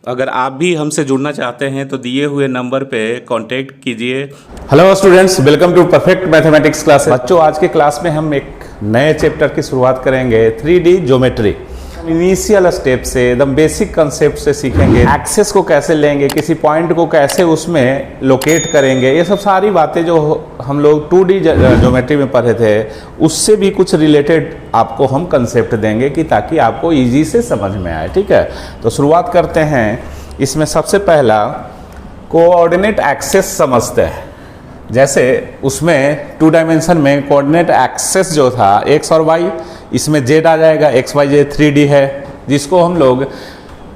अगर आप भी हमसे जुड़ना चाहते हैं तो दिए हुए नंबर पे कांटेक्ट कीजिए। Hello students, welcome to perfect mathematics classes. बच्चों, आज के क्लास में हम एक नए चैप्टर की शुरुआत करेंगे, 3D ज्योमेट्री। इनिशियल स्टेप से एकदम बेसिक कंसेप्ट से सीखेंगे। एक्सेस को कैसे लेंगे, किसी पॉइंट को कैसे उसमें लोकेट करेंगे, ये सब सारी बातें जो हम लोग 2D ज्योमेट्री में पढ़े थे उससे भी कुछ रिलेटेड आपको हम कंसेप्ट देंगे कि ताकि आपको इजी से समझ में आए। ठीक है, तो शुरुआत करते हैं। इसमें सबसे पहला कोऑर्डिनेट एक्सेस समझते हैं। जैसे उसमें 2 डायमेंशन में कोऑर्डिनेट एक्सेस जो था एक्स और वाई, इसमें जेड आ जाएगा। एक्स वाई जेड 3D है, जिसको हम लोग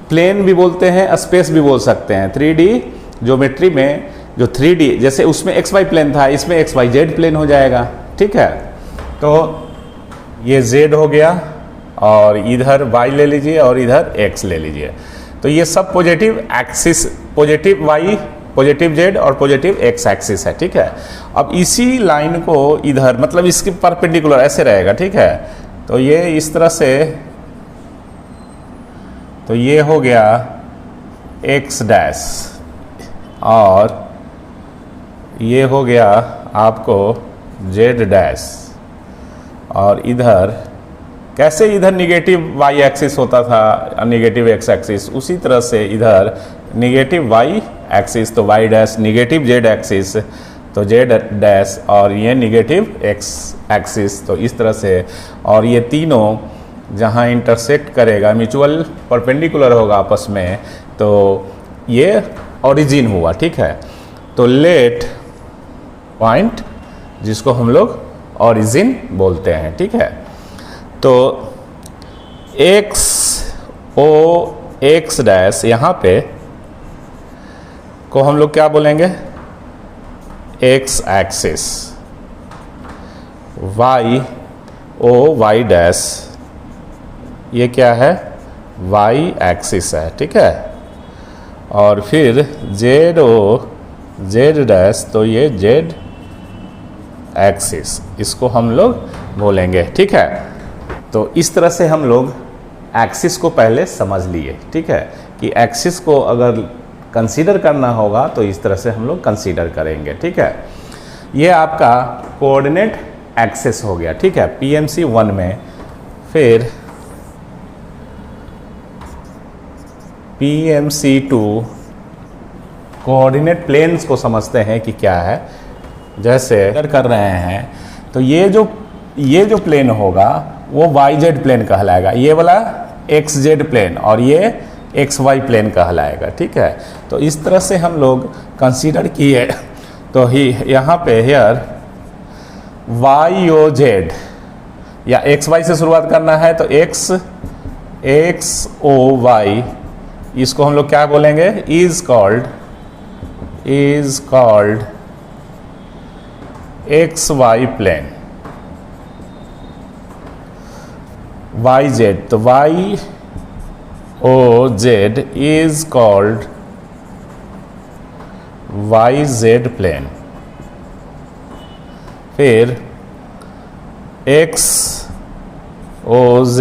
प्लेन भी बोलते हैं, स्पेस भी बोल सकते हैं। 3D ज्योमेट्री में जो 3D, जैसे उसमें एक्स वाई प्लेन था, इसमें एक्स वाई जेड प्लेन हो जाएगा। ठीक है, तो ये जेड हो गया और इधर वाई ले लीजिए और इधर एक्स ले लीजिए। तो ये सब positive axis, positive Y, positive Z और पॉजिटिव एक्स एक्सिस है। ठीक है, अब इसी लाइन को इधर, मतलब इसके परपेंडिकुलर ऐसे रहेगा। ठीक है, तो ये इस तरह से, तो ये हो गया एक्स डैश और ये हो गया आपको जेड डैश। और इधर कैसे इधर निगेटिव वाई एक्सिस होता था, निगेटिव एक्स एक्सिस, उसी तरह से इधर निगेटिव वाई एक्सिस, तो Y dash, negative Z axis तो जेड डैश, और ये निगेटिव एक्स एक्सिस, तो इस तरह से। और ये तीनों जहाँ इंटरसेक्ट करेगा, म्यूचुअल परपेंडिकुलर होगा आपस में, तो ये ओरिजिन हुआ। ठीक है, तो लेट पॉइंट, जिसको हम लोग ओरिजिन बोलते हैं। ठीक है, तो एक्स ओ एक्स डैश यहाँ पे को हम लोग क्या बोलेंगे, X axis. Y O Y dash, ये क्या है, वाई एक्सिस है। ठीक है, और फिर जेड ओ जेड डैश, तो ये जेड एक्सिस, इसको हम लोग बोलेंगे। ठीक है, तो इस तरह से हम लोग एक्सिस को पहले समझ लिए। ठीक है, कि एक्सिस को अगर कंसीडर करना होगा तो इस तरह से हम लोग कंसीडर करेंगे। ठीक है, ये आपका कोऑर्डिनेट एक्सेस हो गया। ठीक है, PMC 1 में। फिर PMC 2 कोऑर्डिनेट प्लेन्स को समझते हैं कि क्या है। जैसे कर रहे हैं तो ये जो प्लेन होगा वो YZ प्लेन कहलाएगा, ये वाला XZ प्लेन, और ये XY प्लेन कहलाएगा। ठीक है, तो इस तरह से हम लोग कंसीडर किए। तो ही यहाँ पे हेयर YOZ या XY से शुरुआत करना है, तो XOY, इसको हम लोग क्या बोलेंगे, is called XY plane. YZ, तो YOZ is called YZ plane। फिर XOZ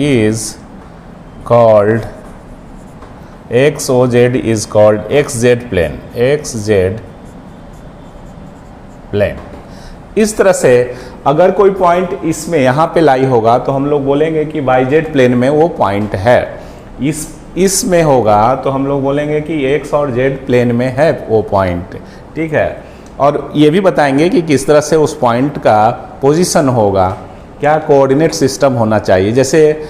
is called XZ plane, इस तरह से अगर कोई पॉइंट इसमें यहाँ पे लाई होगा तो हम लोग बोलेंगे कि YZ प्लेन में वो पॉइंट है। इसमें होगा तो हम लोग बोलेंगे कि X और Z प्लेन में है वो पॉइंट। ठीक है, और ये भी बताएंगे कि किस तरह से उस पॉइंट का पोजीशन होगा, क्या कोऑर्डिनेट सिस्टम होना चाहिए। जैसे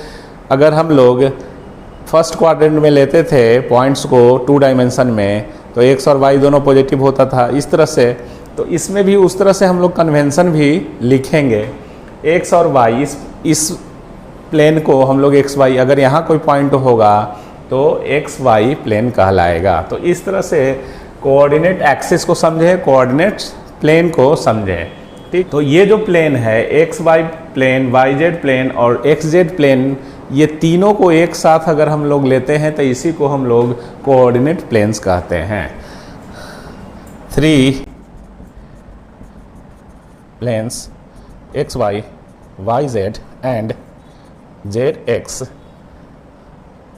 अगर हम लोग फर्स्ट क्वाड्रेंट में लेते थे पॉइंट्स को 2 डायमेंशन में, तो X और Y दोनों पॉजिटिव होता था इस तरह से। तो इसमें भी उस तरह से हम लोग कन्वेंशन भी लिखेंगे। X और Y, इस प्लेन को हम लोग XY, अगर यहाँ कोई पॉइंट होगा तो XY प्लेन कहलाएगा। तो इस तरह से कोऑर्डिनेट एक्सिस को समझे, कोऑर्डिनेट प्लेन को समझे। ठीक, तो ये जो प्लेन है XY प्लेन, YZ प्लेन और XZ प्लेन, ये तीनों को एक साथ अगर हम लोग लेते हैं तो इसी को हम लोग कोऑर्डिनेट प्लेन्स कहते हैं। 3 planes XY, YZ and ZX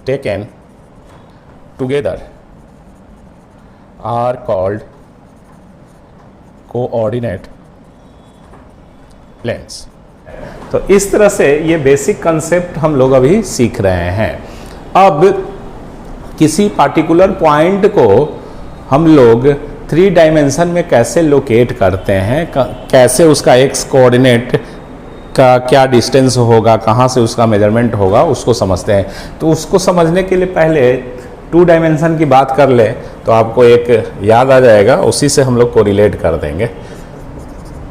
taken together are called coordinate planes। तो इस तरह से ये बेसिक कंसेप्ट हम लोग अभी सीख रहे हैं। अब किसी पार्टिकुलर पॉइंट को हम लोग 3 डायमेंशन में कैसे लोकेट करते हैं, कैसे उसका एक्स कोऑर्डिनेट का क्या डिस्टेंस होगा, कहाँ से उसका मेजरमेंट होगा, उसको समझते हैं। तो उसको समझने के लिए पहले 2 डायमेंशन की बात कर ले तो आपको एक याद आ जाएगा, उसी से हम लोग को रिलेट कर देंगे।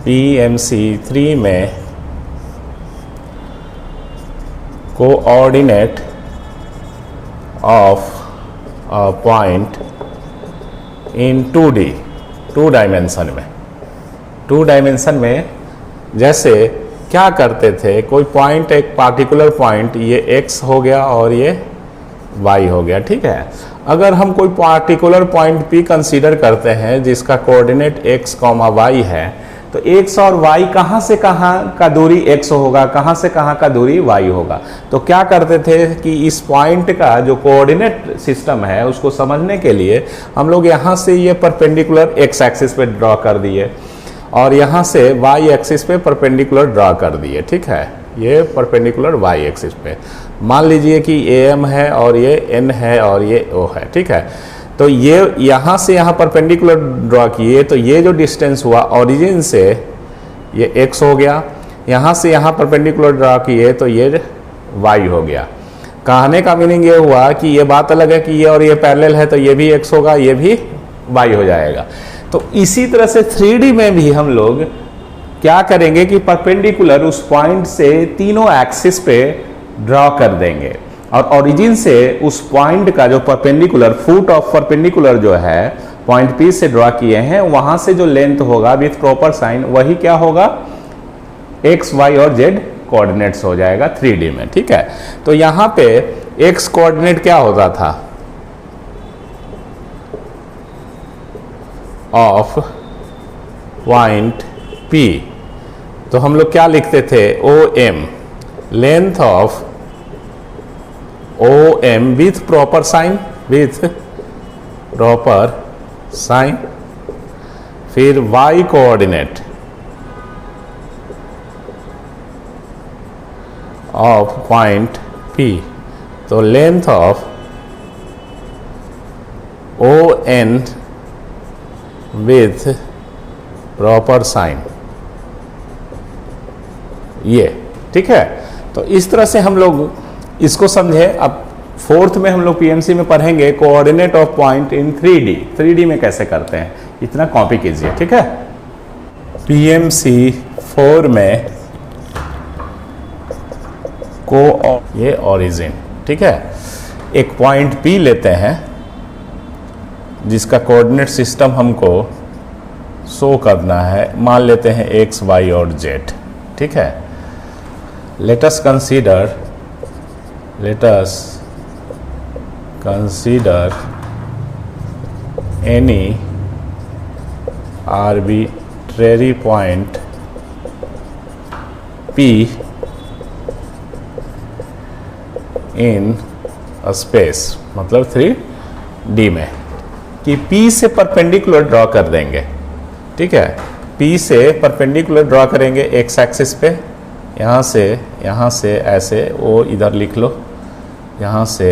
PMC 3 में coordinate of a point in 2D 2 dimension में, 2 डायमेंशन में जैसे क्या करते थे, कोई पॉइंट, एक पार्टिकुलर पॉइंट, ये x हो गया और ये y हो गया, ठीक है। अगर हम कोई पार्टिकुलर पॉइंट P कंसीडर करते हैं जिसका कोऑर्डिनेट x, y है, तो x और y कहाँ से कहाँ का दूरी x होगा, कहाँ से कहाँ का दूरी y होगा। तो क्या करते थे कि इस पॉइंट का जो कोऑर्डिनेट सिस्टम है उसको समझने के लिए हम लोग यहाँ से ये परपेंडिकुलर x एक्सिस पे ड्रॉ कर दिए और यहाँ से y एक्सिस पे परपेंडिकुलर ड्रॉ कर दिए, ठीक है। ये परपेंडिकुलर y एक्सिस पे मान लीजिए कि AM है और ये N है और ये O है, ठीक है। तो ये यहाँ से यहाँ परपेंडिकुलर ड्रॉ किए, तो ये जो डिस्टेंस हुआ ओरिजिन से ये x हो गया, यहाँ से यहाँ परपेंडिकुलर ड्रॉ किए तो ये y हो गया। कहने का मीनिंग ये हुआ कि ये बात अलग है कि ये और ये पैरेलल है तो ये भी x होगा, ये भी y हो जाएगा। तो इसी तरह से 3D में भी हम लोग क्या करेंगे कि परपेंडिकुलर उस पॉइंट से तीनों एक्सिस पे ड्रॉ कर देंगे और ओरिजिन से उस पॉइंट का जो परपेंडिकुलर फुट ऑफ परपेंडिकुलर जो है पॉइंट P से ड्रॉ किए हैं, वहां से जो लेंथ होगा विथ प्रॉपर साइन वही क्या होगा, x, y और z कोऑर्डिनेट्स हो जाएगा 3D में, ठीक है। तो यहाँ पे x कोऑर्डिनेट क्या होता था, ऑफ पॉइंट P, तो हम लोग क्या लिखते थे, OM, length of OM with proper sign, with proper sign, फिर y coordinate of point P, तो length of ON with proper sign, ये ठीक है। तो इस तरह से हम लोग इसको समझे। अब 4th में हम लोग PMC में पढ़ेंगे coordinate of point in 3D, 3D में कैसे करते हैं, इतना कॉपी कीजिए, ठीक है। PMC 4 में ये ओरिजिन, ठीक है, एक पॉइंट P लेते हैं जिसका कोऑर्डिनेट सिस्टम हमको शो करना है, मान लेते हैं x, y और z, ठीक है। let us consider any arbitrary point P in a space, मतलब 3D में, कि P से परपेंडिकुलर ड्रॉ कर देंगे, ठीक है। P से परपेंडिकुलर ड्रॉ करेंगे x एक्सिस पे, यहाँ से ऐसे, वो इधर लिख लो, यहाँ से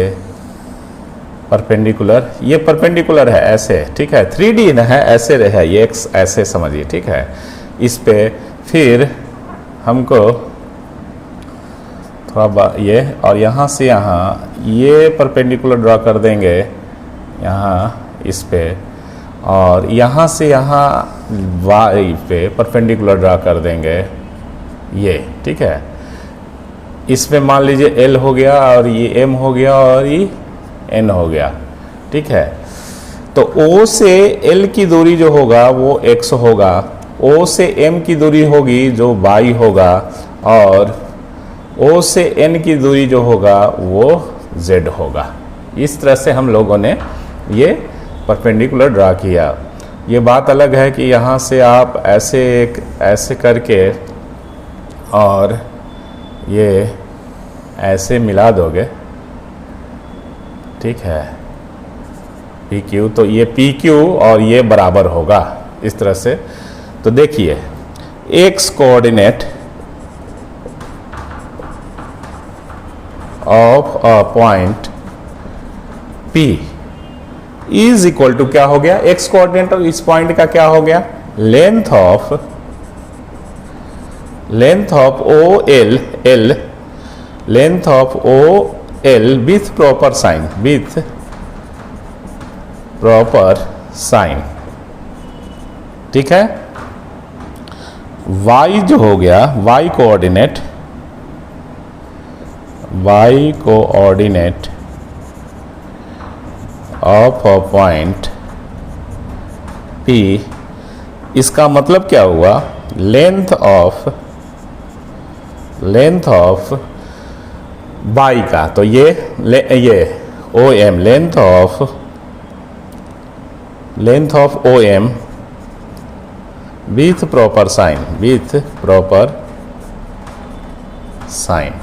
परपेंडिकुलर, ये परपेंडिकुलर है ऐसे, ठीक है, 3D है, ऐसे रहे ये x, ऐसे समझिए, ठीक है। इस पे फिर हमको थोड़ा ये, और यहाँ से यहाँ ये परपेंडिकुलर ड्रॉ कर देंगे यहाँ इस पे, और यहाँ से यहाँ y पे परपेंडिकुलर ड्रॉ कर देंगे ये, ठीक है। इसमें मान लीजिए L हो गया और ये M हो गया और ये N हो गया, ठीक है। तो O से L की दूरी जो होगा वो x होगा, O से M की दूरी होगी जो y होगा, और O से N की दूरी जो होगा वो z होगा। इस तरह से हम लोगों ने ये परपेंडिकुलर ड्रा किया। ये बात अलग है कि यहाँ से आप ऐसे करके और ये ऐसे मिला दोगे, ठीक है, पी क्यू, तो ये पी क्यू और ये बराबर होगा इस तरह से। तो देखिए X coordinate of a point P is equal to क्या हो गया, एक्स कोऑर्डिनेट ऑफ इस पॉइंट का क्या हो गया, length of O L length of O L with proper sign, ठीक है। y जो हो गया, y coordinate of a point P, इसका मतलब क्या हुआ, लेंथ ऑफ y का, तो ये O M, length of O M with proper sign.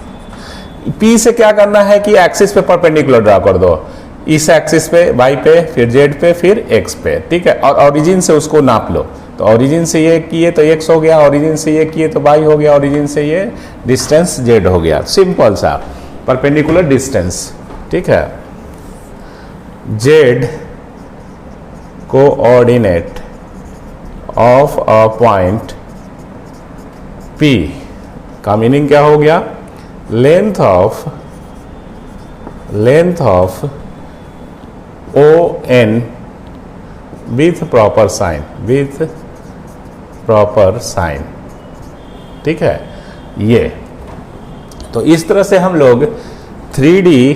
P से क्या करना है कि एक्सिस पे परपेंडिकुलर ड्रा कर दो, इस एक्सिस पे y पे, फिर z पे, फिर x पे, ठीक है। और ओरिजिन से उसको नाप लो, तो ओरिजिन से ये किए तो x हो गया, ओरिजिन से ये किए तो y हो गया, ओरिजिन से ये डिस्टेंस z हो गया। सिंपल सा परपेंडिकुलर डिस्टेंस, ठीक है। z coordinate of a point P का मीनिंग क्या हो गया, length of O N with proper sign, ठीक है। ये तो इस तरह से हम लोग 3D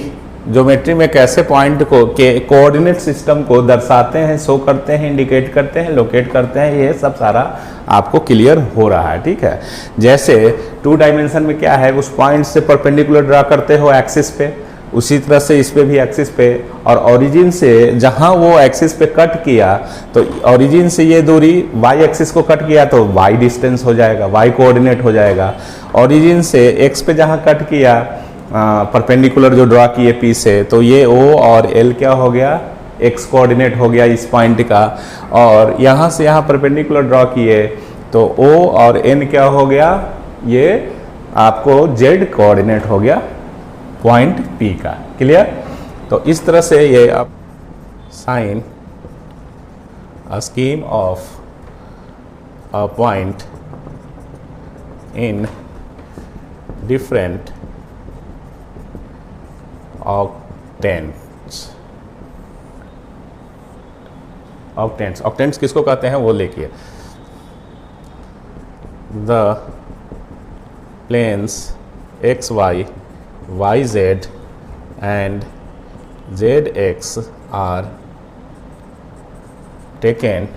ज्योमेट्री में कैसे पॉइंट को के कोऑर्डिनेट सिस्टम को दर्शाते हैं, शो करते हैं, इंडिकेट करते हैं, लोकेट करते हैं, ये सब सारा आपको क्लियर हो रहा है, ठीक है। जैसे 2 डायमेंशन में क्या है, उस पॉइंट से परपेंडिकुलर ड्रा करते हो एक्सिस पे, उसी तरह से इस पे भी एक्सिस पे, और ओरिजिन से जहां वो एक्सिस पे कट किया, तो ओरिजिन से ये दूरी वाई एक्सिस को कट किया तो वाई डिस्टेंस हो जाएगा, वाई कोऑर्डिनेट हो जाएगा। ओरिजिन से एक्स पे जहां कट किया परपेंडिकुलर जो ड्रा किए पी से, तो ये ओ और एल क्या हो गया, एक्स कोऑर्डिनेट हो गया इस पॉइंट का। और यहाँ से यहाँ परपेंडिकुलर ड्रा किए तो ओ और एन क्या हो गया, ये आपको जेड कोऑर्डिनेट हो गया पॉइंट पी का। क्लियर। तो इस तरह से ये अब sign a scheme of a point in different octants किसको कहते हैं वो लिखिए। The planes X Y, Y Z and Z X are taken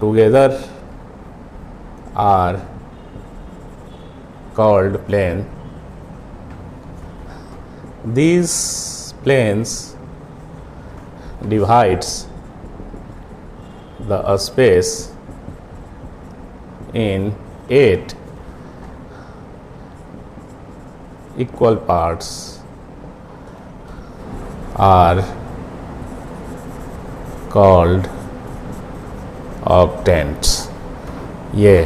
together are called plane. These planes divides the space in 8 equal parts are called octants. ये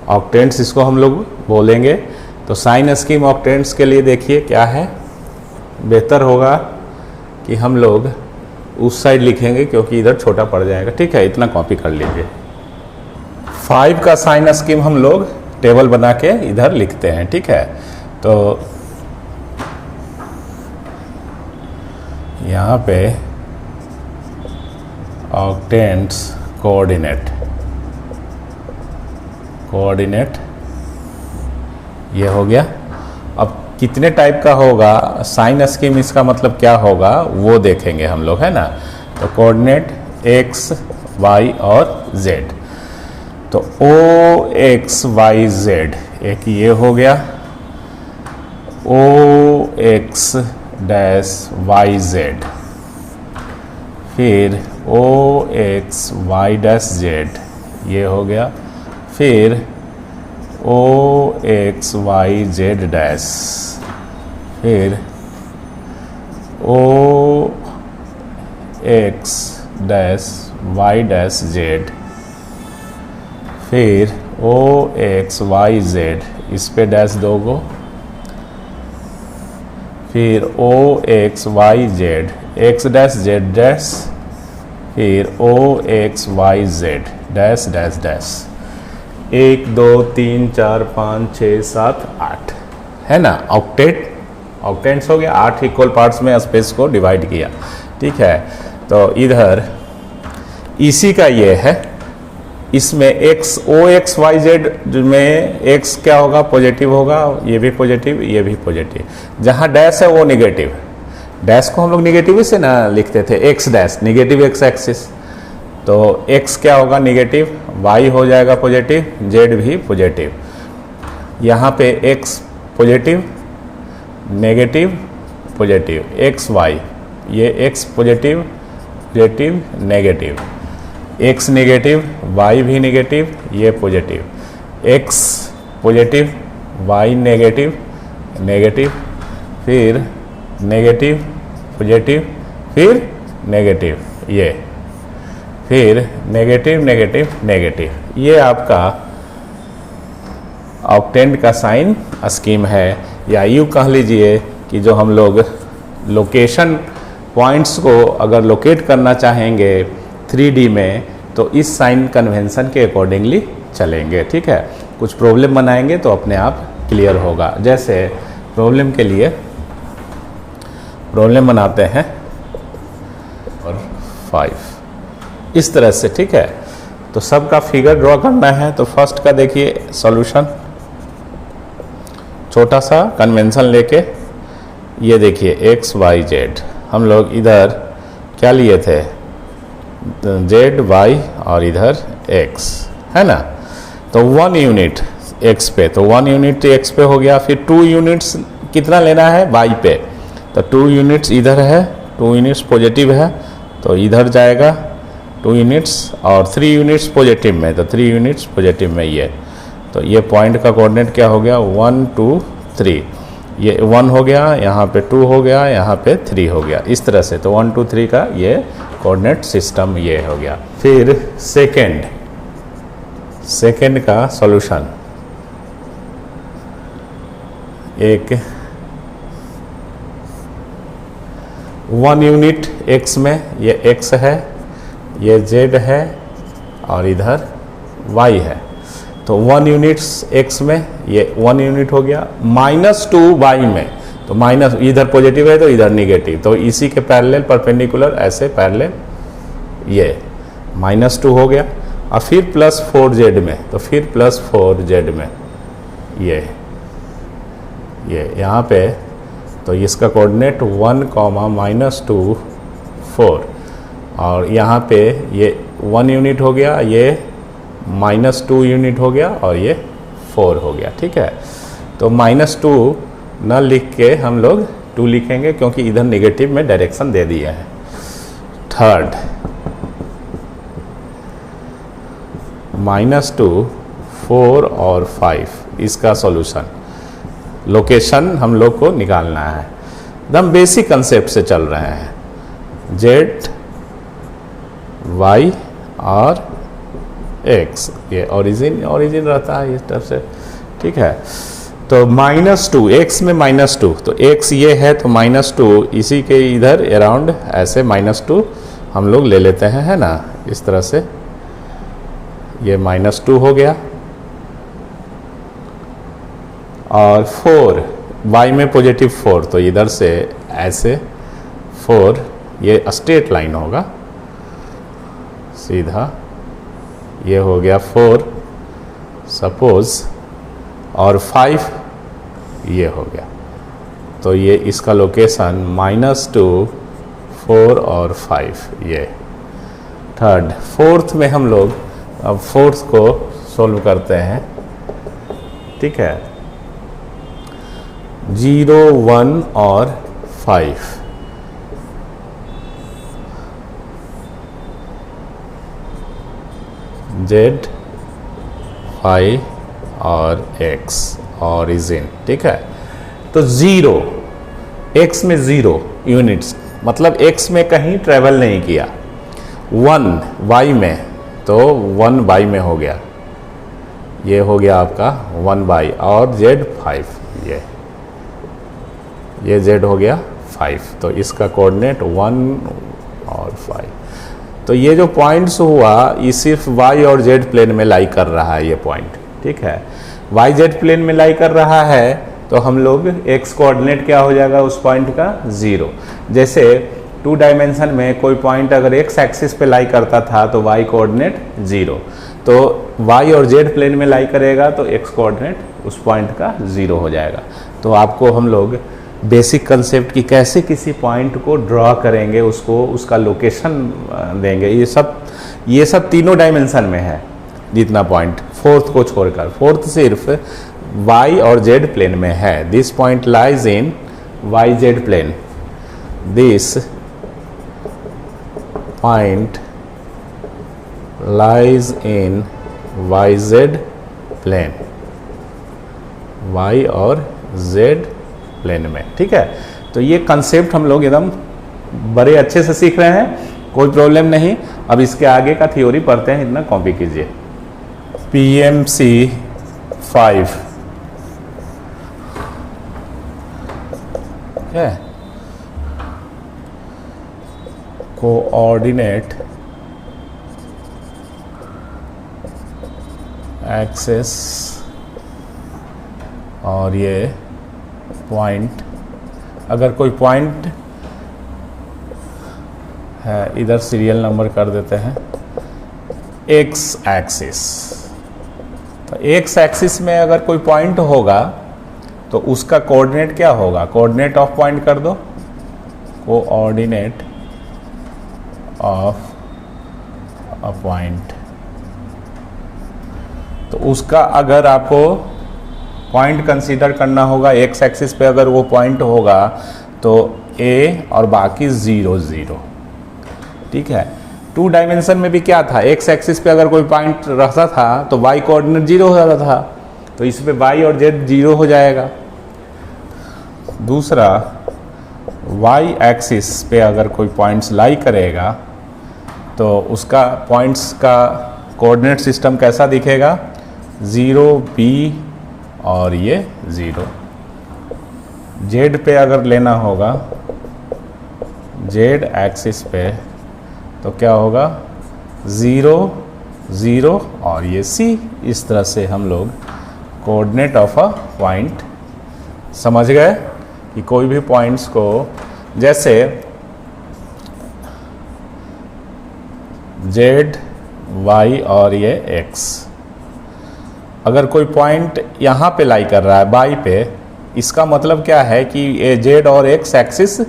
octants इसको हम लोग बोलेंगे। तो साइन स्कीम ऑक्टेंट्स के लिए देखिए क्या है, बेहतर होगा कि हम लोग उस साइड लिखेंगे क्योंकि इधर छोटा पड़ जाएगा। ठीक है, इतना कॉपी कर लीजिए। 5 का साइन स्कीम हम लोग टेबल बना के इधर लिखते हैं। ठीक है, तो यहाँ पे ऑक्टेंट्स कोऑर्डिनेट ये हो गया। अब कितने टाइप का होगा साइन स्कीम, इसका मतलब क्या होगा वो देखेंगे हम लोग, है ना। तो कोऑर्डिनेट एक्स वाई और जेड, तो ओ एक्स वाई जेड एक ये हो गया, O X dash Y Z, फिर O X Y dash Z ये हो गया, फिर O X Y Z dash, फिर O X dash Y dash Z, फिर ओ एक्स वाई जेड, इस पे डैश दोगो, फिर O X Y Z, X dash Z dash, फिर O X Y Z dash dash dash, 1 2 3 4 5 6 7 8 है ना। Octet, octants हो गया, 8 इक्वल पार्ट्स में स्पेस को डिवाइड किया, ठीक है। तो इधर इसी का ये है, इसमें एक्स ओ एक्स वाई जेड में एक्स क्या होगा, पॉजिटिव होगा, ये भी पॉजिटिव, ये भी पॉजिटिव। जहाँ डैश है वो निगेटिव, डैश को हम लोग निगेटिव से ना लिखते थे, x dash negative x axis, तो एक्स क्या होगा निगेटिव, वाई हो जाएगा पॉजिटिव, जेड भी पॉजिटिव। यहाँ पे X positive negative positive, X Y, ये X positive positive negative, X negative Y भी नेगेटिव, ये positive, X positive Y negative negative, फिर नेगेटिव पॉजिटिव, फिर नेगेटिव, ये फिर नेगेटिव नेगेटिव नेगेटिव। ये आपका ऑक्टेंट का साइन स्कीम है, या यूँ कह लीजिए कि जो हम लोग लोकेशन पॉइंट्स को अगर लोकेट करना चाहेंगे 3D में तो इस साइन कन्वेंशन के अकॉर्डिंगली चलेंगे, ठीक है। कुछ प्रॉब्लम बनाएंगे तो अपने आप क्लियर होगा। जैसे प्रॉब्लम के लिए प्रॉब्लम बनाते हैं और 5 इस तरह से, ठीक है। तो सबका फिगर ड्रॉ करना है। तो फर्स्ट का देखिए सॉल्यूशन, छोटा सा कन्वेंशन लेके, ये देखिए एक्स वाई जेड, हम लोग इधर क्या लिए थे, जेड वाई और इधर एक्स, है ना। तो 1 यूनिट एक्स पे, तो 1 यूनिट एक्स पे हो गया, फिर 2 यूनिट्स कितना लेना है वाई पे, तो 2 यूनिट्स इधर है, 2 यूनिट्स पॉजिटिव है तो इधर जाएगा 2 यूनिट्स, और 3 यूनिट्स पॉजिटिव में, तो 3 यूनिट्स पॉजिटिव में ये, तो ये पॉइंट का कोऑर्डिनेट क्या हो गया 1 2 3, ये 1 हो गया, यहाँ पे 2 हो गया, यहाँ पे 3 हो gया, इस तरह से। तो 1 2 3 का ये कोऑर्डिनेट सिस्टम ये हो गया। फिर सेकेंड का सॉल्यूशन, एक 1 यूनिट x में, ये x है, ये z है और इधर y है, तो 1 यूनिट्स x में, ये 1 यूनिट हो गया, -2 y में, तो माइनस इधर पॉजिटिव है तो इधर निगेटिव, तो इसी के पैरेलल परपेंडिकुलर ऐसे पैरेलल ये -2 हो गया, और फिर +4z में, तो फिर +4z में ये यहाँ पे, तो इसका कोऑर्डिनेट 1, -2 4, और यहाँ पे ये 1 यूनिट हो गया, ये -2 यूनिट हो गया और ये 4 हो गया, ठीक है। तो -2 न लिख के हम लोग 2 लिखेंगे क्योंकि इधर नेगेटिव में डायरेक्शन दे दिया है। थर्ड -2 4 और 5, इसका सॉल्यूशन, लोकेशन हम लोग को निकालना है, एकदम बेसिक कंसेप्ट से चल रहे हैं, जेड वाई और एक्स, ये ओरिजिन रहता है इस तरफ से, ठीक है। तो -2 एक्स में -2, तो एक्स ये है तो -2 इसी के इधर अराउंड ऐसे -2 हम लोग ले लेते हैं, है ना, इस तरह से ये -2 हो गया, और 4 y में पॉजिटिव 4, तो इधर से ऐसे 4, ये स्ट्रेट लाइन होगा सीधा, ये हो गया 4 सपोज, और 5 ये हो गया, तो ये इसका लोकेशन -2 4 और 5 ये। थर्ड फोर्थ में हम लोग अब फोर्थ को सोल्व करते हैं, ठीक है। 0 1 और 5, जेड वाई और एक्स ओरिजिन, ठीक है। तो 0 एक्स में 0, यूनिट्स, मतलब x में कहीं ट्रेवल नहीं किया। 1 y में, तो 1 बाई में हो गया, ये हो गया आपका 1 बाई, और z 5, ये z हो गया 5, तो इसका कोऑर्डिनेट 1 और 5। तो ये जो पॉइंट्स हुआ ये सिर्फ y और z प्लेन में लाई कर रहा है, ये पॉइंट, ठीक है। y z प्लेन में लाई कर रहा है तो हम लोग x कोऑर्डिनेट क्या हो जाएगा उस पॉइंट का 0। जैसे 2 डायमेंशन में कोई पॉइंट अगर x एक्सिस पे लाई करता था तो y कोऑर्डिनेट 0, तो y और z प्लेन में लाई करेगा तो x कोऑर्डिनेट उस पॉइंट का 0 हो जाएगा। तो आपको हम लोग बेसिक कंसेप्ट की कैसे किसी पॉइंट को ड्रॉ करेंगे, उसको उसका लोकेशन देंगे, ये सब तीनों डायमेंशन में है जितना पॉइंट, फोर्थ को छोड़कर। फोर्थ सिर्फ y और z प्लेन में है। This point lies in yz plane, this point lies in yz plane, y और z प्लेन में, ठीक है। तो ये कंसेप्ट हम लोग एकदम बड़े अच्छे से सीख रहे हैं, कोई प्रॉब्लम नहीं। अब इसके आगे का थ्योरी पढ़ते हैं, इतना कॉपी कीजिए। PMC 5 है, कोऑर्डिनेट एक्सेस, और ये पॉइंट, अगर कोई पॉइंट है, इधर सीरियल नंबर कर देते हैं, x एक्सिस। तो x एक्सिस में अगर कोई पॉइंट होगा तो उसका कोऑर्डिनेट क्या होगा, कोऑर्डिनेट ऑफ पॉइंट कर दो, कोऑर्डिनेट ऑफ अ पॉइंट। तो उसका अगर आपको पॉइंट कंसीडर करना होगा, x एक्सिस पे अगर वो पॉइंट होगा तो a और बाकी 0 0, ठीक है। 2 डायमेंशन में भी क्या था, x एक्सिस पे अगर कोई पॉइंट रहता था तो y कोऑर्डिनेट 0 हो जाता था, तो इस पे y और z 0 हो जाएगा। दूसरा, y एक्सिस पे अगर कोई पॉइंट्स लाई करेगा तो उसका पॉइंट्स का कोऑर्डिनेट सिस्टम कैसा दिखेगा, 0 b और ये 0। z पे अगर लेना होगा, z एक्सिस पे, तो क्या होगा 0 0 और ये c। इस तरह से हम लोग कोऑर्डिनेट ऑफ अ पॉइंट समझ गए कि कोई भी पॉइंट्स को, जैसे z y और ये x, अगर कोई पॉइंट यहाँ पे लाई कर रहा है y पे, इसका मतलब क्या है कि ये z और x एक्सिस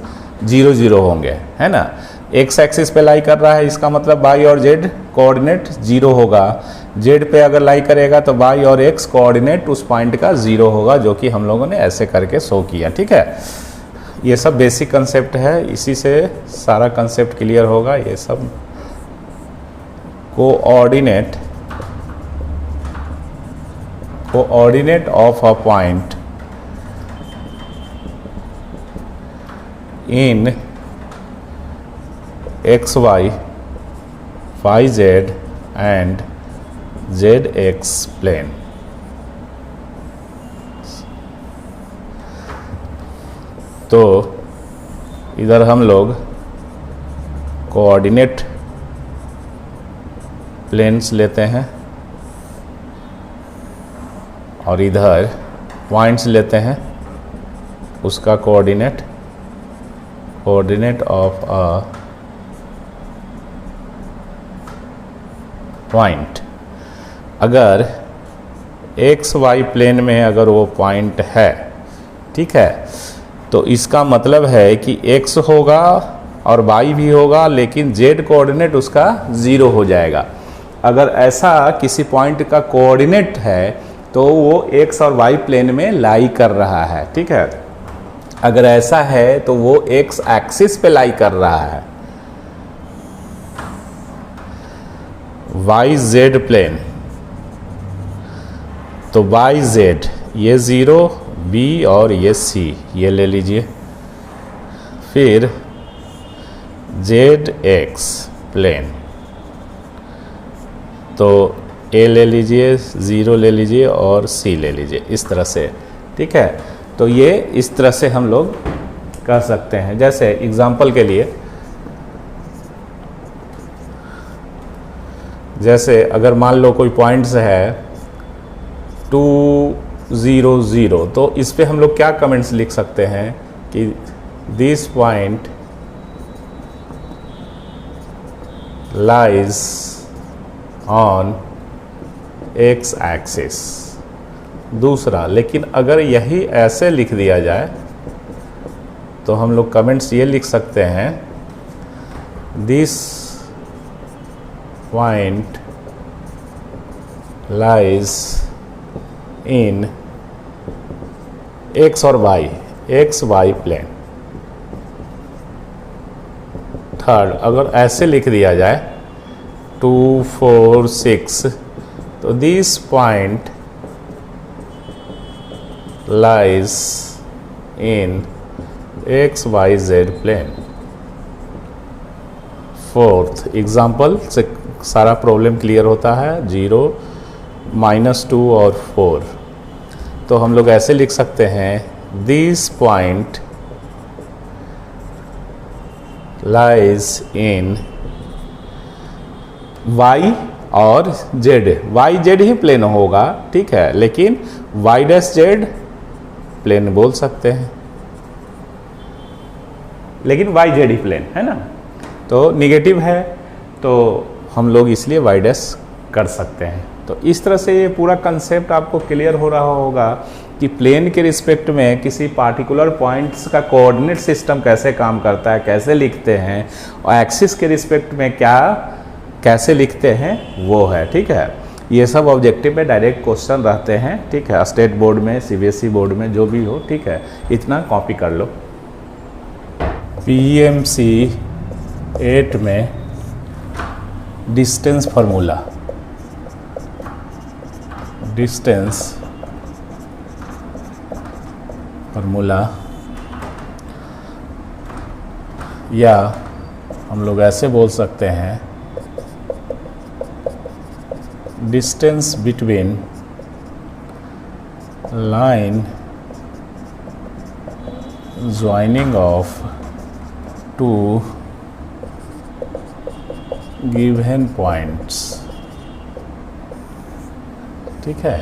0 0 होंगे, है ना। x एक्सिस पे लाई कर रहा है, इसका मतलब y और z कोऑर्डिनेट 0 होगा। z पे अगर लाई करेगा तो y और x कोऑर्डिनेट उस पॉइंट का 0 होगा, जो कि हम लोगों ने ऐसे करके शो किया, ठीक है। ये सब बेसिक कंसेप्ट है, इसी से सारा कंसेप्ट क्लियर होगा। ये सब coordinate of a point in X Y, Y Z and Z X plane. तो इधर हम लोग कोऑर्डिनेट प्लेन्स लेते हैं और इधर पॉइंट्स लेते हैं, उसका कोऑर्डिनेट ऑफ अ पॉइंट। अगर एक्स वाई प्लेन में अगर वो पॉइंट है, ठीक है, तो इसका मतलब है कि x होगा और y भी होगा, लेकिन z कोऑर्डिनेट उसका 0 हो जाएगा। अगर ऐसा किसी पॉइंट का कोऑर्डिनेट है तो वो x और y प्लेन में लाई कर रहा है, ठीक है। अगर ऐसा है तो वो x एक्सिस पे लाई कर रहा है, वाई जेड प्लेन। तो वाई जेड ये 0 b और ये c, ये ले लीजिए। फिर जेड एक्स प्लेन, तो ए ले लीजिए, 0 ले लीजिए और सी ले लीजिए, इस तरह से। ठीक है, तो ये इस तरह से हम लोग कर सकते हैं। जैसे एग्जांपल के लिए, जैसे अगर मान लो कोई पॉइंट्स है 2 0 0, तो इस पे हम लोग क्या कमेंट्स लिख सकते हैं कि this point lies on x axis. दूसरा, लेकिन अगर यही ऐसे लिख दिया जाए तो हम लोग कमेंट्स ये लिख सकते हैं, this point lies in X और Y, X Y plane. Third, अगर ऐसे लिख दिया जाए 2 4 6, तो this point lies in X Y Z plane. Fourth example से सारा प्रॉब्लम क्लियर होता है। 0 -2 और 4, तो हम लोग ऐसे लिख सकते हैं, this point lies in y और z। y z ही प्लेन होगा, ठीक है, लेकिन y डैश z प्लेन बोल सकते हैं, लेकिन y z ही प्लेन है ना, तो निगेटिव है, तो हम लोग इसलिए y डैश कर सकते हैं। तो इस तरह से ये पूरा कंसेप्ट आपको क्लियर हो रहा होगा कि प्लेन के रिस्पेक्ट में किसी पार्टिकुलर पॉइंट्स का कोऑर्डिनेट सिस्टम कैसे काम करता है, कैसे लिखते हैं, और एक्सिस के रिस्पेक्ट में क्या कैसे लिखते हैं वो है। ठीक है, ये सब ऑब्जेक्टिव में डायरेक्ट क्वेश्चन रहते हैं। ठीक है, स्टेट बोर्ड में, सीबीएसई बोर्ड में, जो भी हो, ठीक है, इतना कॉपी कर लो। पीएमसी 8 में डिस्टेंस फार्मूला, डिस्टेंस फार्मूला, या हम लोग ऐसे बोल सकते हैं, distance between line joining of two given points. ठीक है,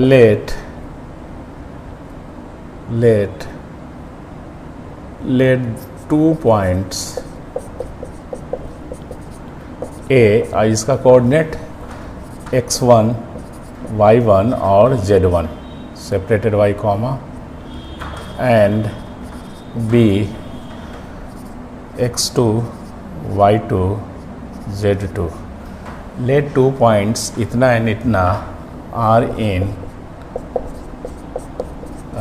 let 2 points A, इसका कोऑर्डिनेट x1 y1 और z1 separated y comma, and B x2 y2 z2। let 2 points इतना एंड इतना आर इन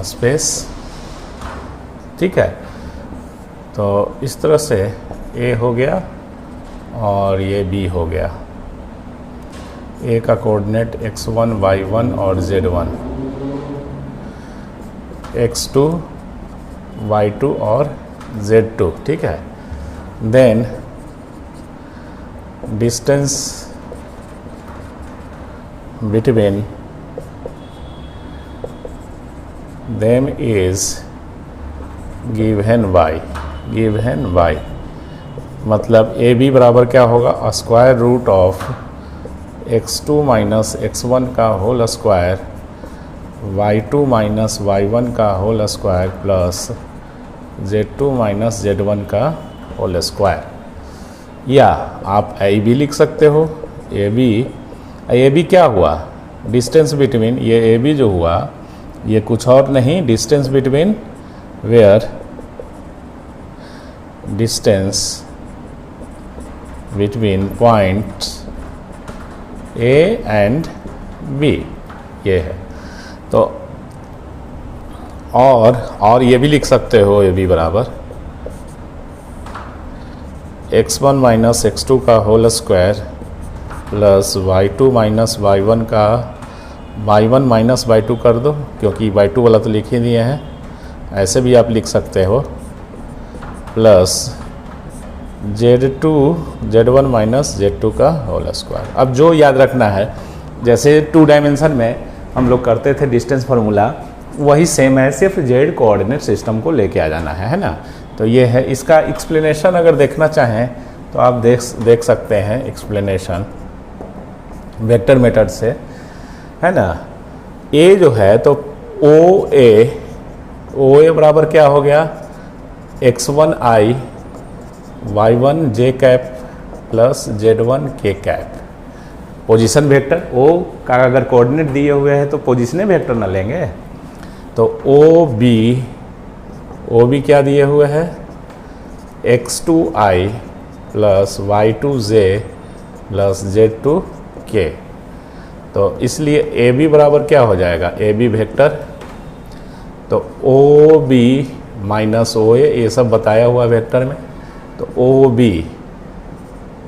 स्पेस। ठीक है, तो इस तरह से ए हो गया और ये बी हो गया। ए का कोऑर्डिनेट x1 y1 और z1, x2 y2 और z2। ठीक है, then distance between them is given y, मतलब ए बी बराबर क्या होगा, square root of x2 minus x1 का whole square, y2 minus y1 का whole square, plus z2 minus z1 का होल स्क्वायर। या आप ए बी लिख सकते हो, ए बी क्या हुआ, डिस्टेंस बिटवीन, ये ए बी जो हुआ ये कुछ और नहीं, distance between where, distance between points A and B, ये है। तो और ये भी लिख सकते हो, ए बी बराबर x1 माइनस x2 का whole square plus y2 minus y1 का y1 माइनस y2 कर दो, क्योंकि y2 वाला तो लिख ही दिए हैं, ऐसे भी आप लिख सकते हो, प्लस z1 माइनस z2 का होल स्क्वायर। अब जो याद रखना है, जैसे 2 डायमेंशन में हम लोग करते थे डिस्टेंस फार्मूला, वही सेम है, सिर्फ z कोऑर्डिनेट सिस्टम को लेके आ जाना है ना। तो ये है इसका एक्सप्लेनेशन। अगर देखना चाहें तो आप देख सकते हैं एक्सप्लेनेशन वेक्टर मेथड से, है ना। ए जो है तो ओ ए बराबर क्या हो गया, x1 i y1 j cap plus z1 k cap, position vector. O का अगर कोऑर्डिनेट दिए हुए हैं तो पोजीशने वेक्टर ना लेंगे। तो ओ बी क्या दिए हुए है, x2 i plus y2 j plus z2 k। तो इसलिए ए बी बराबर क्या हो जाएगा, ए बी वेक्टर। तो ओ बी माइनस ओ ए, ये सब बताया हुआ वेक्टर में। तो O B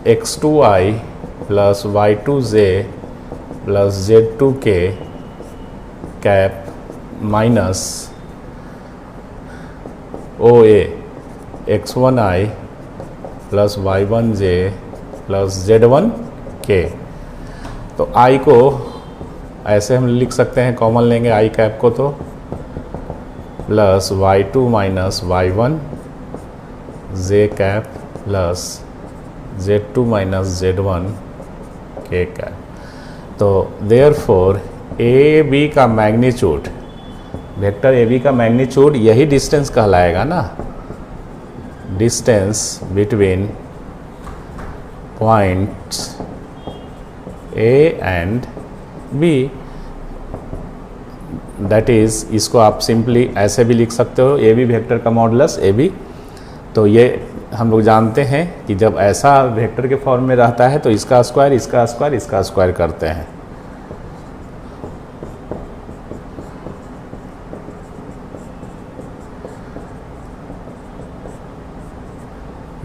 x2 i plus y2 j plus z2 k cap minus O A x1 i plus y1 j plus z1 k। तो i को ऐसे हम लिख सकते हैं, कॉमन लेंगे i कैप को, तो plus y2 minus y1 j cap plus z2 minus z1 k cap. तो देयरफॉर ए बी का मैग्नीट्यूड, वेक्टर ए बी का मैग्नीट्यूड यही डिस्टेंस कहलाएगा ना, distance between points A and B. That is, इसको आप सिंपली ऐसे भी लिख सकते हो, ए बी वेक्टर का मॉडुलस ए बी। तो ये हम लोग जानते हैं कि जब ऐसा वेक्टर के फॉर्म में रहता है तो इसका स्क्वायर इसका स्क्वायर इसका स्क्वायर करते हैं।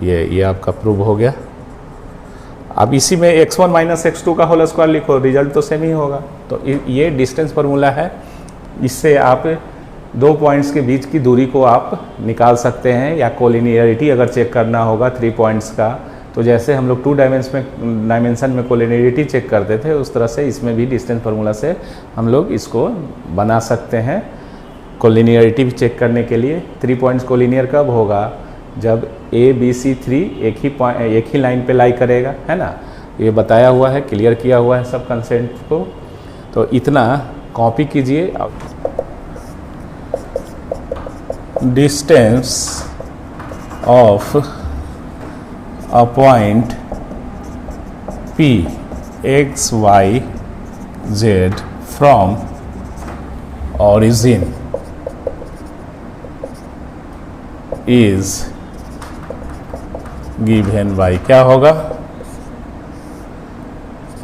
ये आपका प्रूव हो गया। अब इसी में x1 माइनस x2 का होल स्क्वायर लिखो, रिजल्ट तो सेम ही होगा। तो ये डिस्टेंस फार्मूला है, इससे आप दो पॉइंट्स के बीच की दूरी को आप निकाल सकते हैं, या कोलिनियरिटी अगर चेक करना होगा 3 पॉइंट्स का, तो जैसे हम लोग 2 डायमेंशन में कोलिनियरिटी चेक करते थे, उस तरह से इसमें भी डिस्टेंस फार्मूला से हम लोग इसको बना सकते हैं कोलिनियरिटी भी चेक करने के लिए। 3 पॉइंट्स कोलिनियर कब होगा, जब ए बी सी 3 एक ही लाइन पे लाई करेगा, है ना। ये बताया हुआ है, क्लियर किया हुआ है सब कंसेप्ट को। तो इतना कॉपी कीजिए। Distance of a point P x y z from origin is given by क्या होगा,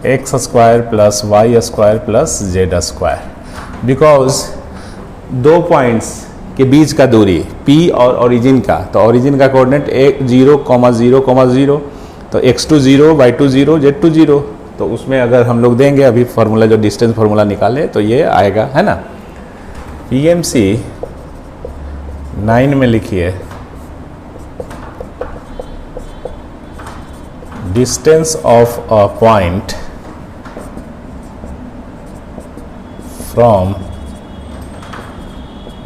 X square plus Y square plus Z square. Because 2 points के बीच का दूरी P और ओरिजिन का, तो ओरिजिन का कोऑर्डिनेट 0, 0, 0, तो x2 0, y2 0, z2 0। तो उसमें अगर हम लोग देंगे अभी फार्मूला, जो डिस्टेंस फार्मूला निकाले, तो ये आएगा, है ना। PMC 9 में लिखिए, distance of a point from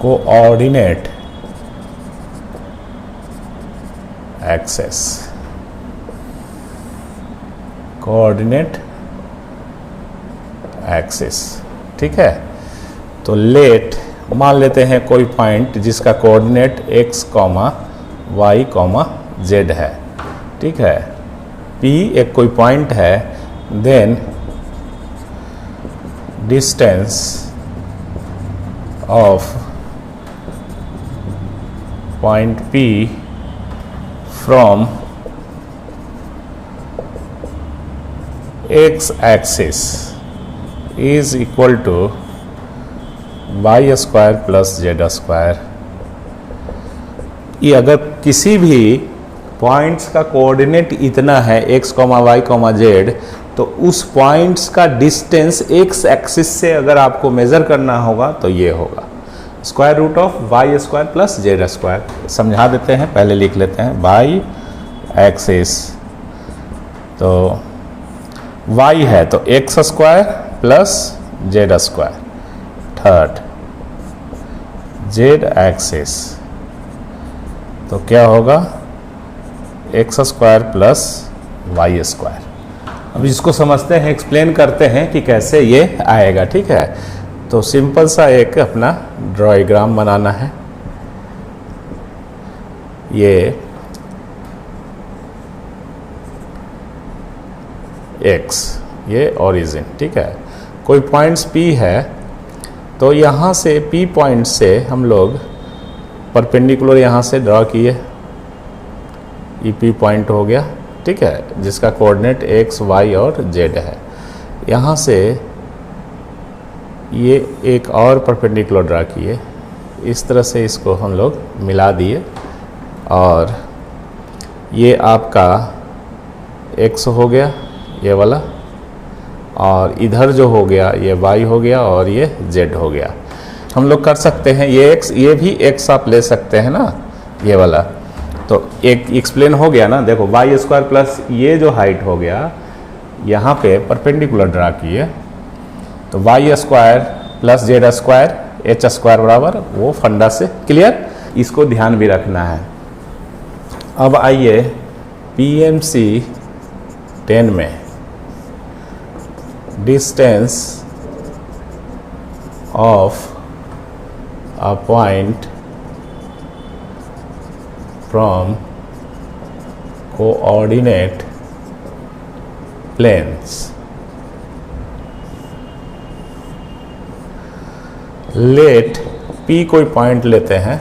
coordinate axes, coordinate axis, ठीक है। तो लेट मान लेते हैं कोई पॉइंट जिसका कोऑर्डिनेट x, y, z है, ठीक है। P एक कोई पॉइंट है, then distance of point P from x axis is equal to Y square plus Z square. ये अगर किसी भी पॉइंट्स का कोऑर्डिनेट इतना है x, y, z, तो उस पॉइंट्स का डिस्टेंस एक्स एक्सिस से अगर आपको मेजर करना होगा तो ये होगा square root of Y square plus Z square. समझा देते हैं, पहले लिख लेते हैं वाई एक्सिस, तो वाई है तो X square plus Z square, third Z axis तो क्या होगा X square plus Y square. अब इसको समझते हैं, एक्सप्लेन करते हैं कि कैसे ये आएगा। ठीक है, तो सिंपल सा एक अपना ड्राइग्राम बनाना है। ये एक्स, ये ओरिजिन, ठीक है। कोई पॉइंट्स पी है तो यहाँ से पी पॉइंट से हम लोग परपेंडिकुलर यहाँ से ड्रॉ किए, ये पी पॉइंट हो गया, ठीक है, जिसका कोऑर्डिनेट एक्स वाई और जेड है। यहाँ से ये एक और परपेंडिकुलर ड्रा किए, इस तरह से इसको हम लोग मिला दिए और ये आपका एक्स हो गया ये वाला, और इधर जो हो गया ये y हो गया और ये z हो गया। हम लोग कर सकते हैं ये x, ये भी x आप ले सकते हैं ना, ये वाला तो एक एक्सप्लेन हो गया ना। देखो वाई स्क्वायर प्लस ये जो हाइट हो गया यहाँ पे परपेंडिकुलर ड्रा किए तो Y square plus Z square H square बराबर वो फंडा से क्लियर, इसको ध्यान भी रखना है। अब आइए PMC 10 में distance of a point from coordinate planes, let P कोई पॉइंट लेते हैं,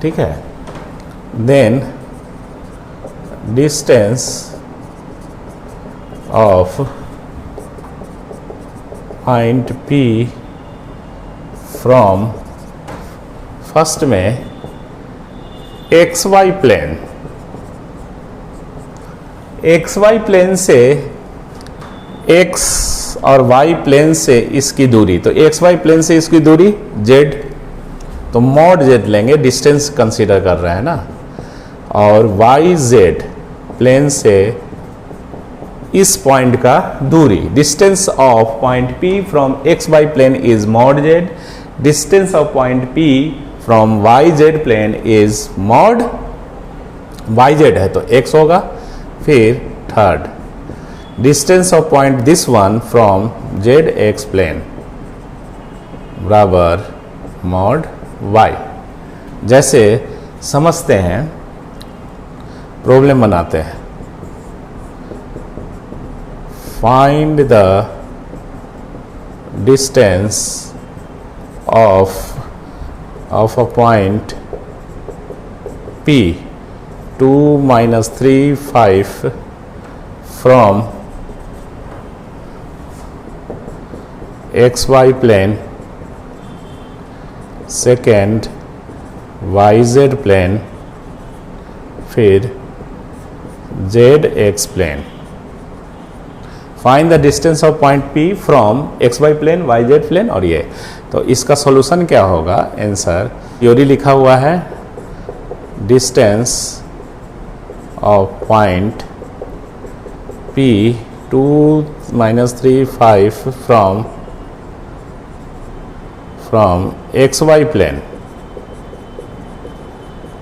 ठीक है, then distance of point P from first में XY प्लेन, XY प्लेन से X और Y प्लेन से इसकी दूरी, तो XY प्लेन से इसकी दूरी Z, तो मॉड Z लेंगे, डिस्टेंस कंसीडर कर रहे हैं ना, और YZ प्लेन से इस पॉइंट का दूरी, distance of point P from XY plane is mod Z, distance of point P from YZ plane is mod YZ है तो x होगा। फिर third distance of point this one from ZX plane बराबर mod Y। जैसे समझते हैं, problem बनाते हैं, find the distance of a point P 2 minus 3 5 from XY plane, second YZ plane, फिर ZX plane। Find the distance of point P from XY plane YZ plane, और ये तो इसका सॉल्यूशन क्या होगा, आंसर थ्योरी लिखा हुआ है, distance of point P 2 minus 3 5 from XY plane,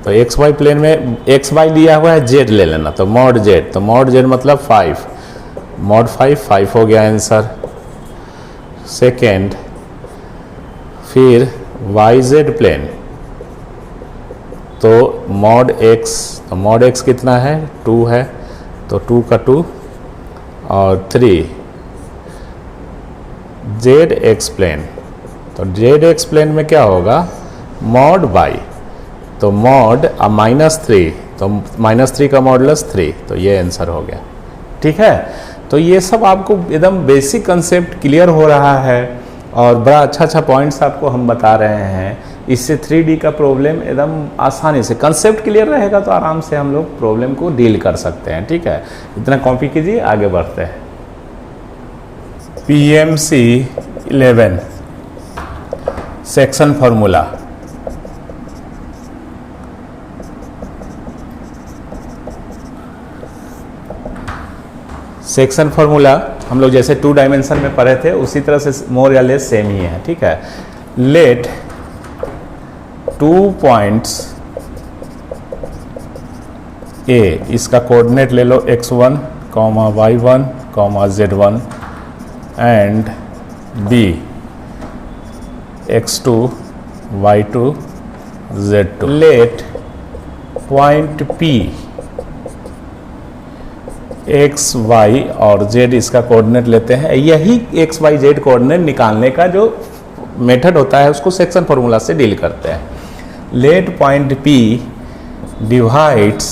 तो XY प्लेन में XY लिया हुआ है, Z ले लेना, तो मॉड Z, तो मॉड Z मतलब 5, मॉड 5 हो गया आंसर। सेकेंड फिर YZ प्लेन, तो मॉड X, तो मॉड X कितना है 2 है, तो 2 का 2 और 3 ZX प्लेन, तो ZX प्लेन में क्या होगा मॉड Y, तो मॉड -3, तो -3 का मॉडुलस 3, तो ये आंसर हो गया। ठीक है, तो ये सब आपको एकदम बेसिक कंसेप्ट क्लियर हो रहा है और बड़ा अच्छा पॉइंट्स आपको हम बता रहे हैं। इससे 3D का प्रॉब्लम एकदम आसानी से, कंसेप्ट क्लियर रहेगा तो आराम से हम लोग प्रॉब्लम को डील कर सकते हैं। ठीक है, इतना कॉपी कीजिए, आगे बढ़ते हैं। PMC 11 section formula. Section formula हम लोग जैसे 2 डायमेंशन में पढ़े थे उसी तरह से मोर या लेस सेम ही है। ठीक है, लेट 2 पॉइंट्स A, इसका कोऑर्डिनेट ले लो x1, y1, z1 and B x2, y2, z2। Late point P x, y और z इसका कोऑर्डिनेट लेते हैं। यही x, y, z कोऑर्डिनेट निकालने का जो मेथड होता है उसको सेक्शन फार्मूला से डील करते हैं। Late point P divides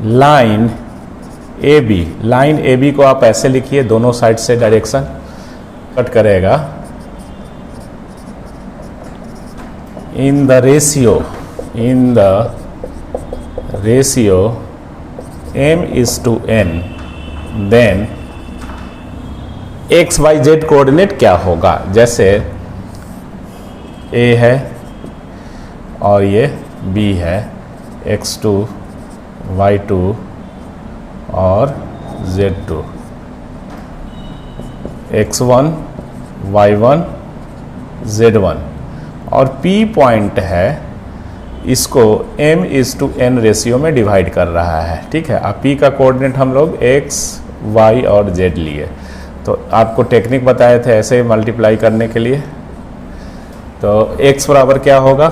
line AB। Line AB को आप ऐसे लिखिए, दोनों साइड से डायरेक्शन कट करेगा। In the ratio m/n, then x, y, z coordinate क्या होगा। जैसे A है और ये B है, x2, y2 और z2, x1, y1, z1 और P पॉइंट है, इसको m/n रेशियो में डिवाइड कर रहा है। ठीक है, अब P का कोऑर्डिनेट हम लोग x, y और z लिए, तो आपको टेक्निक बताए थे ऐसे मल्टीप्लाई करने के लिए। तो x बराबर क्या होगा,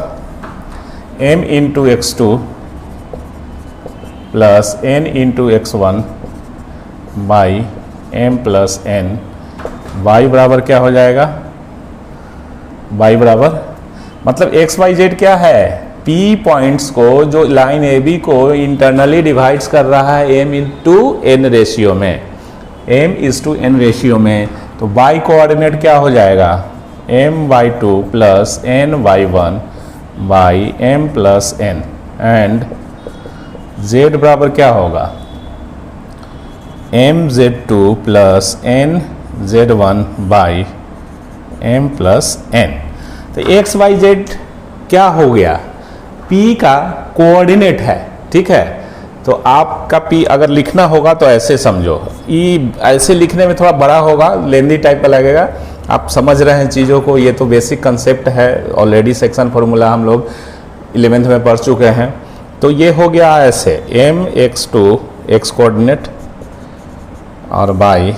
m into x2 plus n into x1 by m plus n। y बराबर क्या हो जाएगा, y बराबर मतलब x, y, z क्या है, P पॉइंट्स को जो लाइन AB को इंटरनली डिवाइड्स कर रहा है m/n रेशियो में, m/n रेशियो में। तो y कोऑर्डिनेट क्या हो जाएगा, m/2 plus n/1 by m plus n and z बराबर क्या होगा, mz2 plus nz1 by m plus n। तो x, y, z क्या हो गया, P का कोऑर्डिनेट है। ठीक है, तो आपका P अगर लिखना होगा तो ऐसे समझो, ऐसे लिखने में थोड़ा बड़ा होगा, लेंदी टाइप का लगेगा। आप समझ रहे हैं चीज़ों को, ये तो बेसिक कंसेप्ट है, ऑलरेडी सेक्शन फार्मूला हम लोग 11th में पढ़ चुके हैं। तो ये हो गया ऐसे, m/x2 x कोऑर्डिनेट और by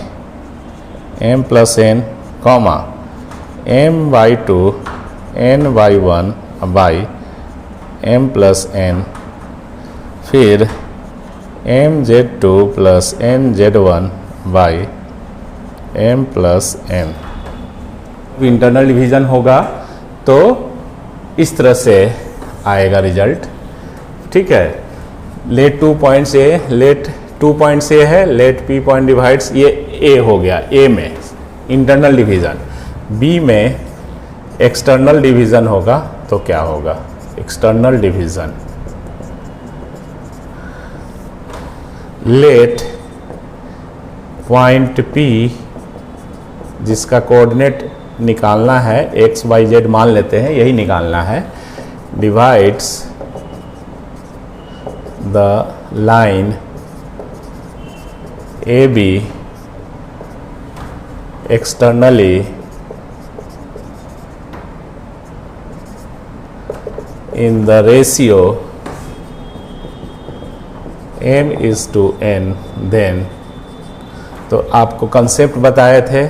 m plus n comma m/2 n/1 by m plus n, फिर mz2 plus nz1 by m plus n। Internal division होगा तो इस तरह से आएगा रिजल्ट। ठीक है, let 2 points A, let 2 points A है, लेट P पॉइंट डिवाइड्स, ये A हो गया, A में इंटरनल डिवीजन, B में एक्सटर्नल डिवीजन होगा। तो क्या होगा, external division let point P जिसका कोऑर्डिनेट निकालना है x, y, z मान लेते हैं, यही निकालना है, divides the line AB externally in the ratio m/n, then. तो आपको कंसेप्ट बताए थे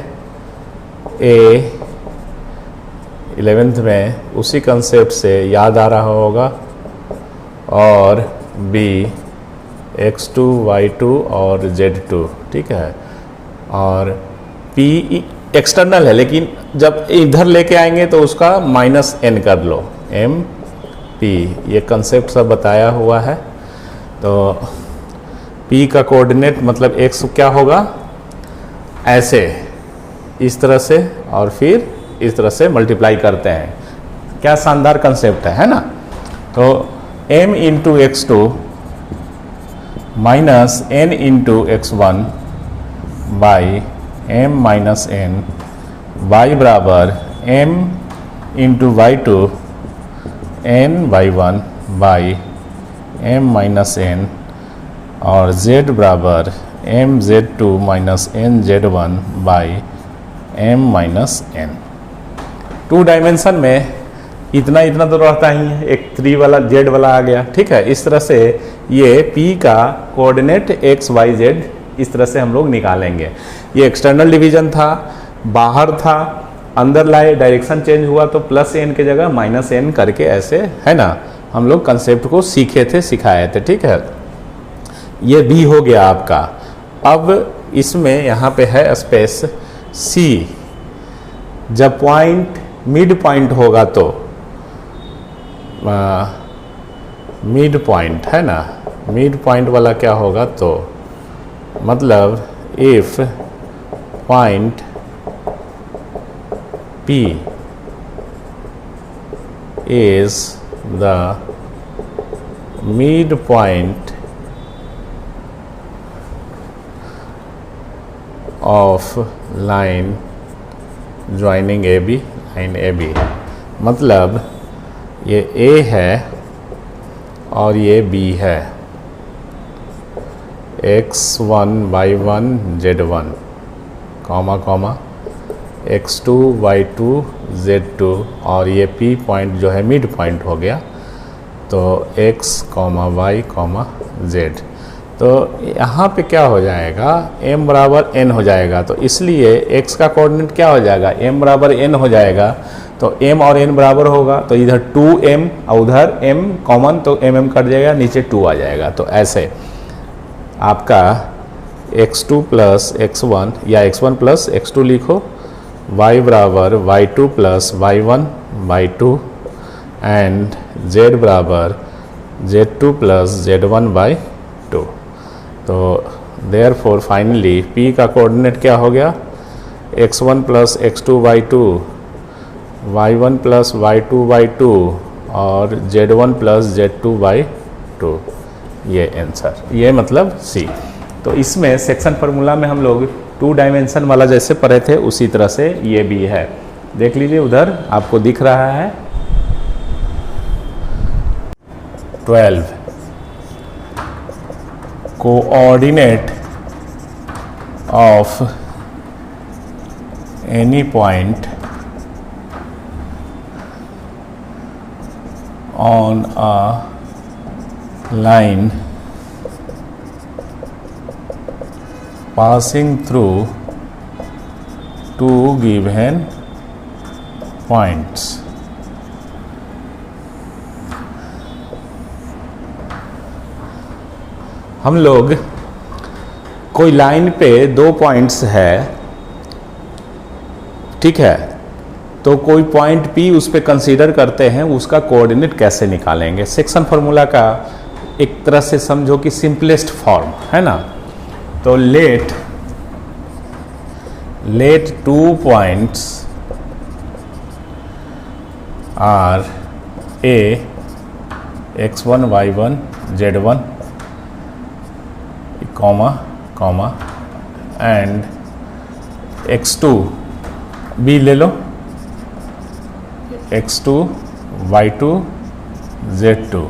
A 11th में, उसी कंसेप्ट से याद आ रहा होगा, और B x2, y2 और z2। ठीक है, और P एक्सटर्नल है, लेकिन जब इधर लेके आएंगे तो उसका -n कर लो, MP, ये कंसेप्ट सब बताया हुआ है। तो P का कोऑर्डिनेट मतलब x क्या होगा, ऐसे इस तरह से और फिर इस तरह से मल्टीप्लाई करते हैं। क्या शानदार कंसेप्ट है ना। तो m into X two minus n into X one by m minus n y बराबर m into Y two n by one by m minus n और z बराबर m z2 minus n z1 by m minus n। 2 dimension में इतना इतना तो रहता ही है, एक 3 वाला z वाला आ गया। ठीक है, इस तरह से ये p का कोऑर्डिनेट x y z इस तरह से हम लोग निकालेंगे। ये एक्सटर्नल डिवीजन था, बाहर था, अंदर लाए, डायरेक्शन चेंज हुआ तो प्लस n की जगह माइनस n करके ऐसे, है ना, हम लोग कंसेप्ट को सीखे थे, सिखाए थे। ठीक है, ये b हो गया आपका। अब इसमें यहाँ पे है स्पेस c। जब पॉइंट मिड पॉइंट होगा तो मिड पॉइंट, है ना, मिड पॉइंट वाला क्या होगा तो मतलब if point P is the midpoint of line joining AB, line AB, मतलब ये A है और ये B है, x1 y1 z1 comma comma x2 y2 z2 और ये P पॉइंट जो है मिड पॉइंट हो गया तो x y z। तो यहाँ पे क्या हो जाएगा, m बराबर n हो जाएगा। तो इसलिए x का कोऑर्डिनेट क्या हो जाएगा, m बराबर n हो जाएगा। तो m और n बराबर होगा तो इधर 2m और उधर m कॉमन, तो m कट जाएगा, नीचे 2 आ जाएगा। तो ऐसे आपका x2 प्लस x1 या x1 प्लस x2 लिखो, y बराबर y2 plus y1 by 2 and z बराबर z2 प्लस z1 बाई 2। तो देयरफॉर फाइनली p का कोऑर्डिनेट क्या हो गया, x1 plus x2 by 2, y1 plus y2 by 2 और z1 प्लस z2 बाई 2। ये आंसर, ये मतलब C। तो इसमें सेक्शन फार्मूला में हम लोग 2 डायमेंशन वाला जैसे पढ़े थे उसी तरह से ये भी है। देख लीजिए, उधर आपको दिख रहा है 12 coordinate of any point on a line passing through 2 given points। हम लोग कोई लाइन पे 2 पॉइंट्स है, ठीक है, तो कोई पॉइंट P उस पे कंसीडर करते हैं, उसका कोऑर्डिनेट कैसे निकालेंगे। सेक्शन फार्मूला का एक तरह से समझो कि सिंपलेस्ट फॉर्म है ना। तो let 2 points are A x1 y1 z1 comma comma and x2 B ले लो, x2 y2 z2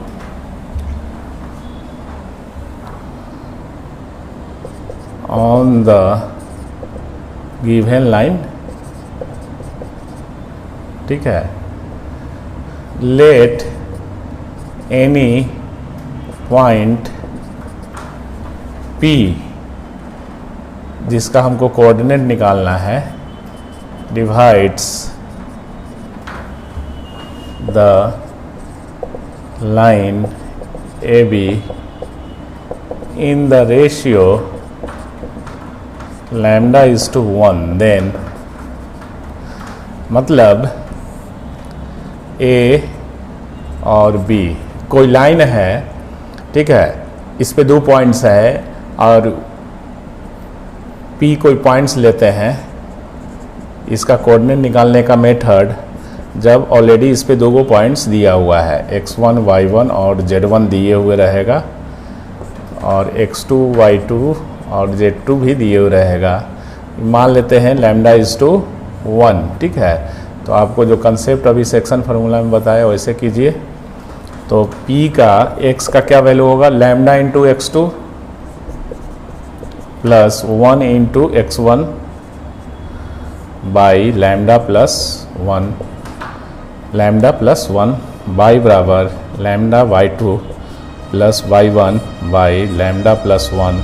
on the given line। ठीक है, let any point P जिसका हमको कोऑर्डिनेट निकालना है divides the line AB in the ratio lambda is to 1, then मतलब A और B कोई लाइन है, ठीक है, इस पे 2 पॉइंट्स है और P कोई पॉइंट्स लेते हैं इसका कोऑर्डिनेट निकालने का मेथड, जब ऑलरेडी इस पे दो पॉइंट्स दिया हुआ है, x1 y1 और z1 दिए हुए रहेगा और x2 y2 और z2 भी दिए हुए रहेगा। मान लेते हैं लैम्डा इज टू 1, ठीक है। तो आपको जो कंसेप्ट अभी सेक्शन फार्मूला में बताया वैसे कीजिए। तो p का x का क्या वैल्यू होगा, lambda into x2 plus 1 into x1 by lambda plus 1, lambda plus 1 by बराबर lambda y2 plus y1 by lambda plus 1,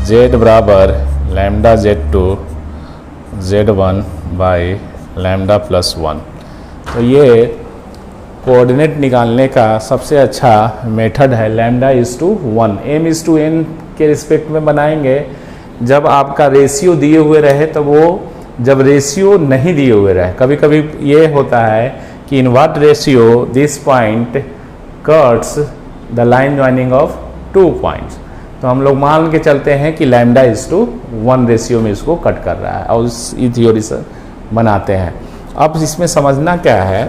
z बराबर lambda z2 z1 by lambda plus 1। तो ये कोऑर्डिनेट निकालने का सबसे अच्छा मेथड है lambda is to 1, m is to n के रिस्पेक्ट में बनाएंगे जब आपका रेशियो दिए हुए रहे। तो वो जब रेशियो नहीं दिए हुए रहे, कभी कभी ये होता है कि in what ratio this point cuts the line joining of 2 points. तो हम लोग मान के चलते हैं कि लैम्डा इज टू 1 रेशियो में इसको कट कर रहा है और इस थ्योरी से बनाते हैं। अब इसमें समझना क्या है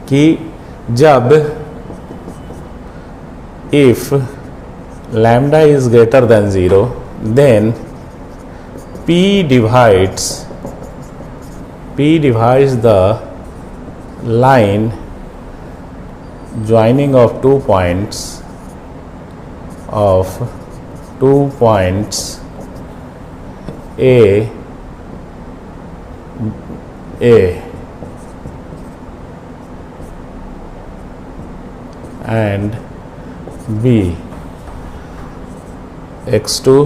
कि जब if lambda is greater than 0 then P divides the line joining of 2 points A and B, x2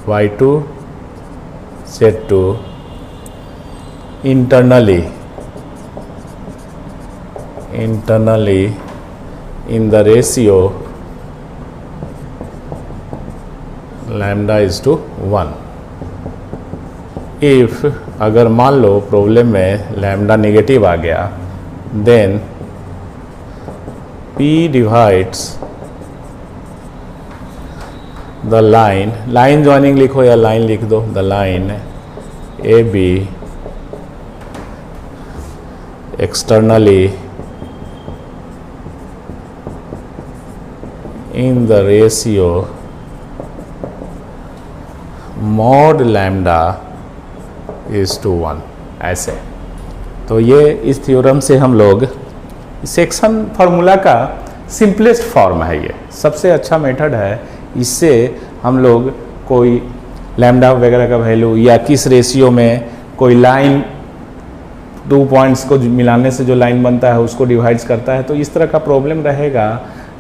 y2 z2 internally in the ratio lambda is to 1। if अगर मान लो प्रॉब्लम में लैम्डा नेगेटिव आ गया, then P divides the line joining लिखो या line लिख दो, the line A B externally in the ratio mod lambda is to 1, ऐसे। तो ये इस थ्योरम से हम लोग सेक्शन फार्मूला का सिंपलेस्ट फॉर्म है, ये सबसे अच्छा मेथड है। इससे हम लोग कोई लैम्डा वगैरह का वैल्यू या किस रेशियो में कोई लाइन 2 पॉइंट्स को मिलाने से जो लाइन बनता है उसको डिवाइड्स करता है। तो इस तरह का प्रॉब्लम रहेगा,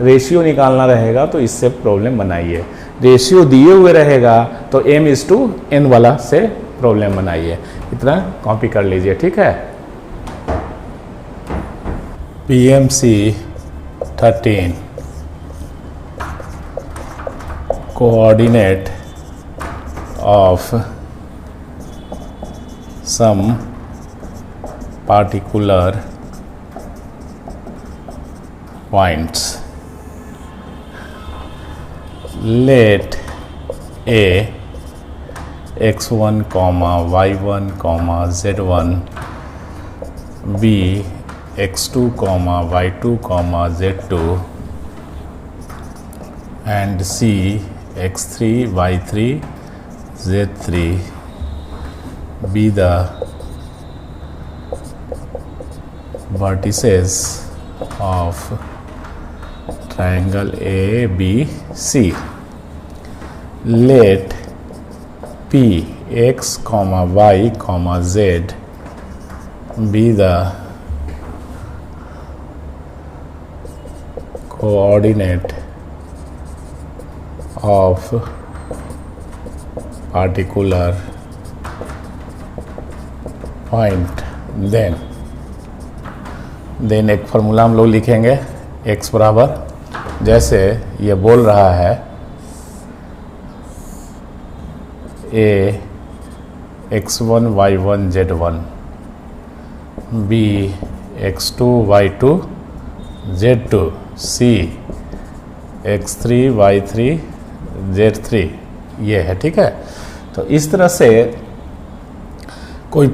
रेशियो निकालना रहेगा तो इससे प्रॉब्लम बनाइए। रेशियो दिए हुए रहेगा तो m इज टू n वाला से प्रॉब्लम बनाइए। इतना कॉपी कर लीजिए, ठीक है। PMC 13 coordinate of some particular points. Let A x1, y1, z1 B x2, y2, z2 and C x3, y3, z3 be the vertices of triangle ABC. Let P x, y, z be the coordinate of particular point। then एक formula हम लोग लिखेंगे x बराबर, जैसे ये बोल रहा है A x1, y1, z1 B x2, y2, z2 C x3, y3, z3 ये है, ठीक है। तो इस तरह से कोई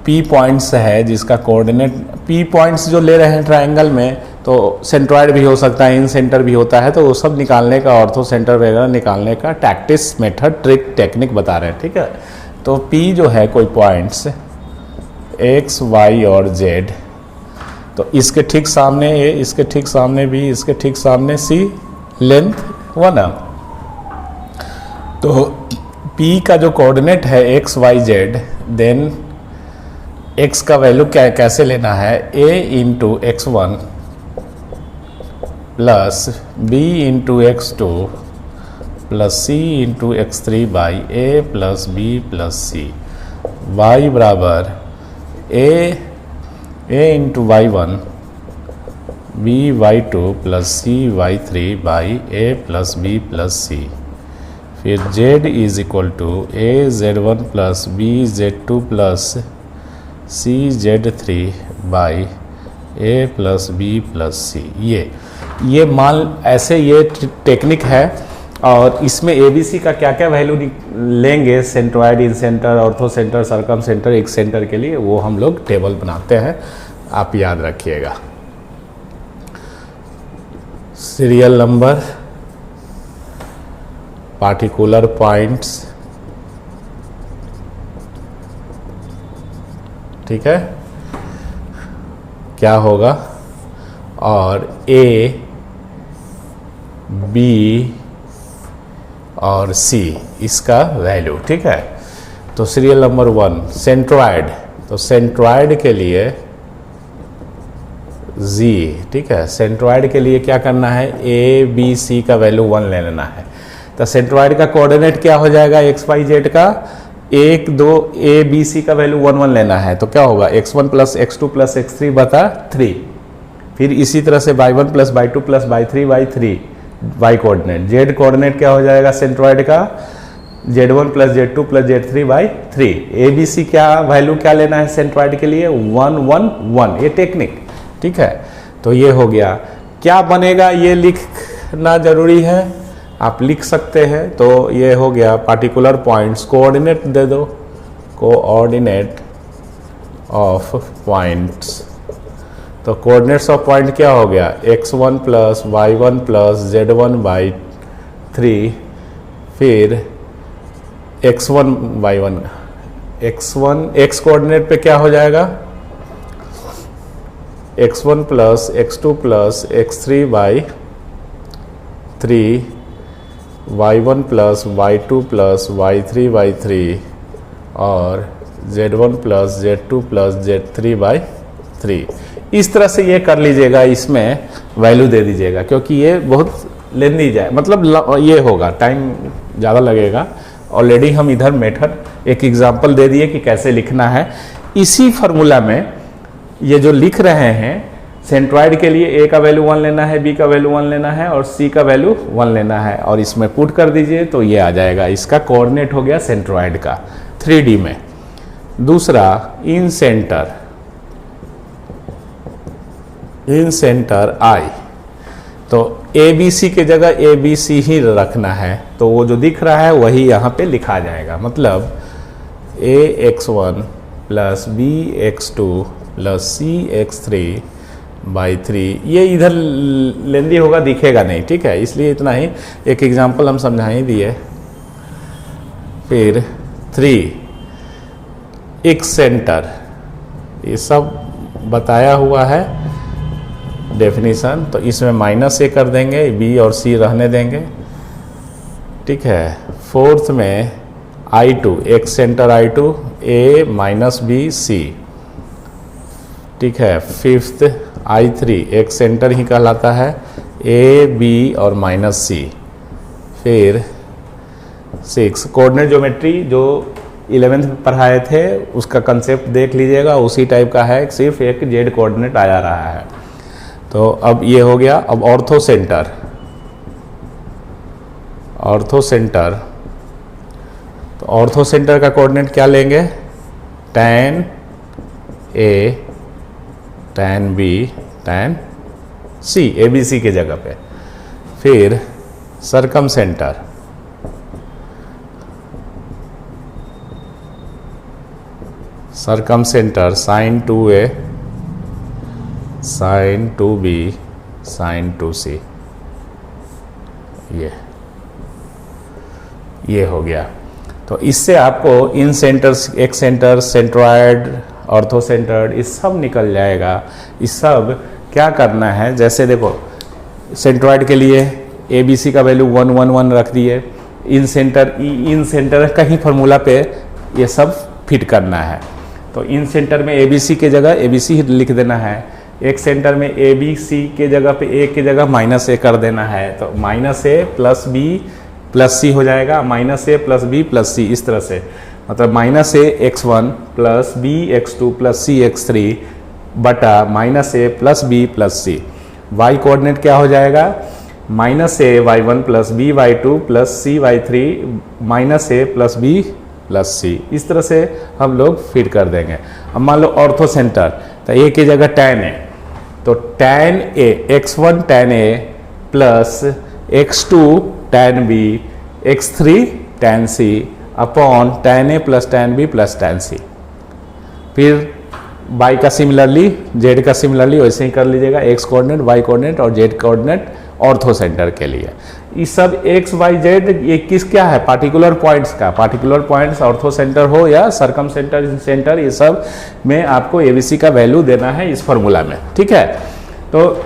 पी पॉइंट्स है जिसका कोऑर्डिनेट, पी पॉइंट्स जो ले रहे हैं ट्रायंगल में, तो सेंट्रॉइड भी हो सकता है, इन सेंटर भी होता है, तो वो सब निकालने का, ऑर्थो सेंटर वगैरह निकालने का टैक्टिस मेथड, ट्रिक, टेक्निक बता रहे हैं, ठीक है। तो पी जो है कोई पॉइंट्स एक्स, वाई और जेड, तो इसके ठीक सामने ए, इसके ठीक सामने बी, इसके ठीक सामने सी, लेंथ 1 तो P का जो कोऑर्डिनेट है X Y Z, then x का वैल्यू क्या कैसे लेना है, a into x1 plus b into x2 plus c into x3 by a plus b plus c, y बराबर a into y1 b y2 plus c y3 by a plus b plus c, फिर z is equal to a z1 plus b z2 plus c z3 by a plus b plus c। ये मान ऐसे ये technique है, और इसमें ABC का क्या क्या वैल्यू लेंगे, centroid, incentre, orthocentre, circumcentre, excentre के लिए, वो हम लोग टेबल बनाते हैं, आप याद रखिएगा। सीरियल नंबर, पार्टिकुलर पॉइंट्स, ठीक है, क्या होगा, और A, B और C इसका वैल्यू, ठीक है। तो सीरियल नंबर 1 सेंट्रॉइड, तो सेंट्रॉइड के लिए Z, ठीक है, सेंट्रॉइड के लिए क्या करना है, A B C का वैल्यू 1 ले लेना है। तो सेंट्रॉइड का कोऑर्डिनेट क्या हो जाएगा, एक्स वाई जेड का 1 2 A B C का वैल्यू 1 1 लेना है, तो क्या होगा x1 plus x2 plus x3 बता 3, फिर इसी तरह से y1 plus y2 plus y3 y3 y coordinate, z coordinate क्या हो जाएगा सेंट्रॉइड का z1 plus z2 plus z3 y3, A B C क्या वैल्यू क्या लेना है सेंट्रॉइड के लिए 1 1 1, ये टेक्निक, ठीक है। तो ये हो गया, क्या बनेगा ये लिखना जरूरी है, आप लिख सकते हैं। तो ये हो गया पार्टिकुलर पॉइंट्स, कोऑर्डिनेट दे दो, कोऑर्डिनेट ऑफ पॉइंट्स, तो कोऑर्डिनेट्स ऑफ पॉइंट क्या हो गया, x1 plus y1 plus z1 by 3, फिर x1 y1 x1 x coordinate पे क्या हो जाएगा, x1 plus x2 plus x3 by 3, y1 plus y2 plus y3 by 3 और z1 plus z2 plus z3 by 3। इस तरह से ये कर लीजिएगा, इसमें वैल्यू दे दीजिएगा, क्योंकि ये बहुत लेंदी जाए, मतलब ये होगा, टाइम ज़्यादा लगेगा। ऑलरेडी हम इधर मेथड एक एग्जांपल दे दिए कि कैसे लिखना है। इसी फार्मूला में ये जो लिख रहे हैं, सेंट्रॉइड के लिए A का वैल्यू 1 लेना है, B का वैल्यू 1 लेना है और C का वैल्यू 1 लेना है, और इसमें पुट कर दीजिए तो ये आ जाएगा, इसका कोऑर्डिनेट हो गया सेंट्रॉइड का 3D में। दूसरा इन सेंटर, इन सेंटर I, तो ABC के जगह ABC ही रखना है, तो वो जो दिख रहा है वही यहाँ पे लिखा जाएगा, मतलब AX1 plus BX2 plus CX3 by 3, ये इधर लेंदी होगा, दिखेगा नहीं, ठीक है, इसलिए इतना ही एक एग्जांपल हम समझा ही दिए। फिर 3 एक सेंटर, ये सब बताया हुआ है डेफिनेशन, तो इसमें -a कर देंगे, B और C रहने देंगे, ठीक है। फोर्थ में I2 एक centre I2 A minus B C, ठीक है। फिफ्थ I3 एक सेंटर ही कहलाता है A B और -C। फिर 6 कोऑर्डिनेट ज्योमेट्री जो 11th में पढ़ाए थे उसका कंसेप्ट देख लीजिएगा, उसी टाइप का है, सिर्फ एक जेड कोऑर्डिनेट आया रहा है। तो अब ये हो गया। अब ऑर्थो सेंटर, ऑर्थो सेंटर, तो ऑर्थो सेंटर का कोऑर्डिनेट क्या लेंगे, tan A tan B tan C, ABC के जगह पे। फिर circumcentre, circumcentre sine 2a sine 2b sine 2c, ये हो गया। तो इससे आपको incentres, excentre, centroid, orthocentred, ये सब निकल जाएगा। इस सब क्या करना है, जैसे देखो सेंट्रॉयड के लिए ABC का वैल्यू 1 1 1 रख दिए, इन सेंटर कहीं फार्मूला पे ये सब फिट करना है। तो इन सेंटर में ABC के जगह ABC ही लिख देना है, एक सेंटर में ABC के जगह पे A के जगह -A कर देना है। तो -A plus B plus C हो जाएगा, -A plus B plus C, इस तरह से, मतलब -A x1 plus B x2 plus C x3 बटा -A plus B plus C। y coordinate क्या हो जाएगा, -A y1 plus B y2 plus C y3 -A plus B plus C। इस तरह से हम लोग फिट कर देंगे। अब मान लो ऑर्थो सेंटर, तो A की जगह tan A, तो tan A x1 tan A plus x2 tan B x3 tan C upon tan A plus tan B plus tan C। फिर y का सिमिलरली, z का सिमिलरली वैसे ही कर लीजिएगा, x कोऑर्डिनेट, y कोऑर्डिनेट और z coordinate ortho centre के लिए। ये सब x y z ये किस क्या है, पार्टिकुलर पॉइंट्स का, पार्टिकुलर पॉइंट्स ऑर्थो सेंटर हो या सरकम सेंटर, ये सब में आपको ABC का वैल्यू देना है इस फॉर्मूला में, ठीक है। तो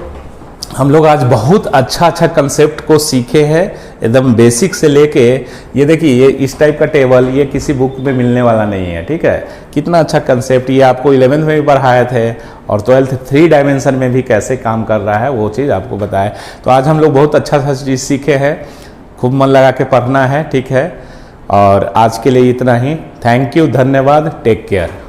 हम लोग आज बहुत अच्छा कंसेप्ट को सीखे हैं, एकदम बेसिक से लेके, ये देखिए ये इस टाइप का टेबल ये किसी बुक में मिलने वाला नहीं है, ठीक है। कितना अच्छा कंसेप्ट, ये आपको 11th में भी पढ़ाए थे और 12th 3 डायमेंशन में भी कैसे काम कर रहा है वो चीज़ आपको बताया। तो आज हम लोग बहुत अच्छा चीज़ सीखे हैं, खूब मन लगा के पढ़ना है, ठीक है। और आज के लिए इतना ही, थैंक यू, धन्यवाद, टेक केयर।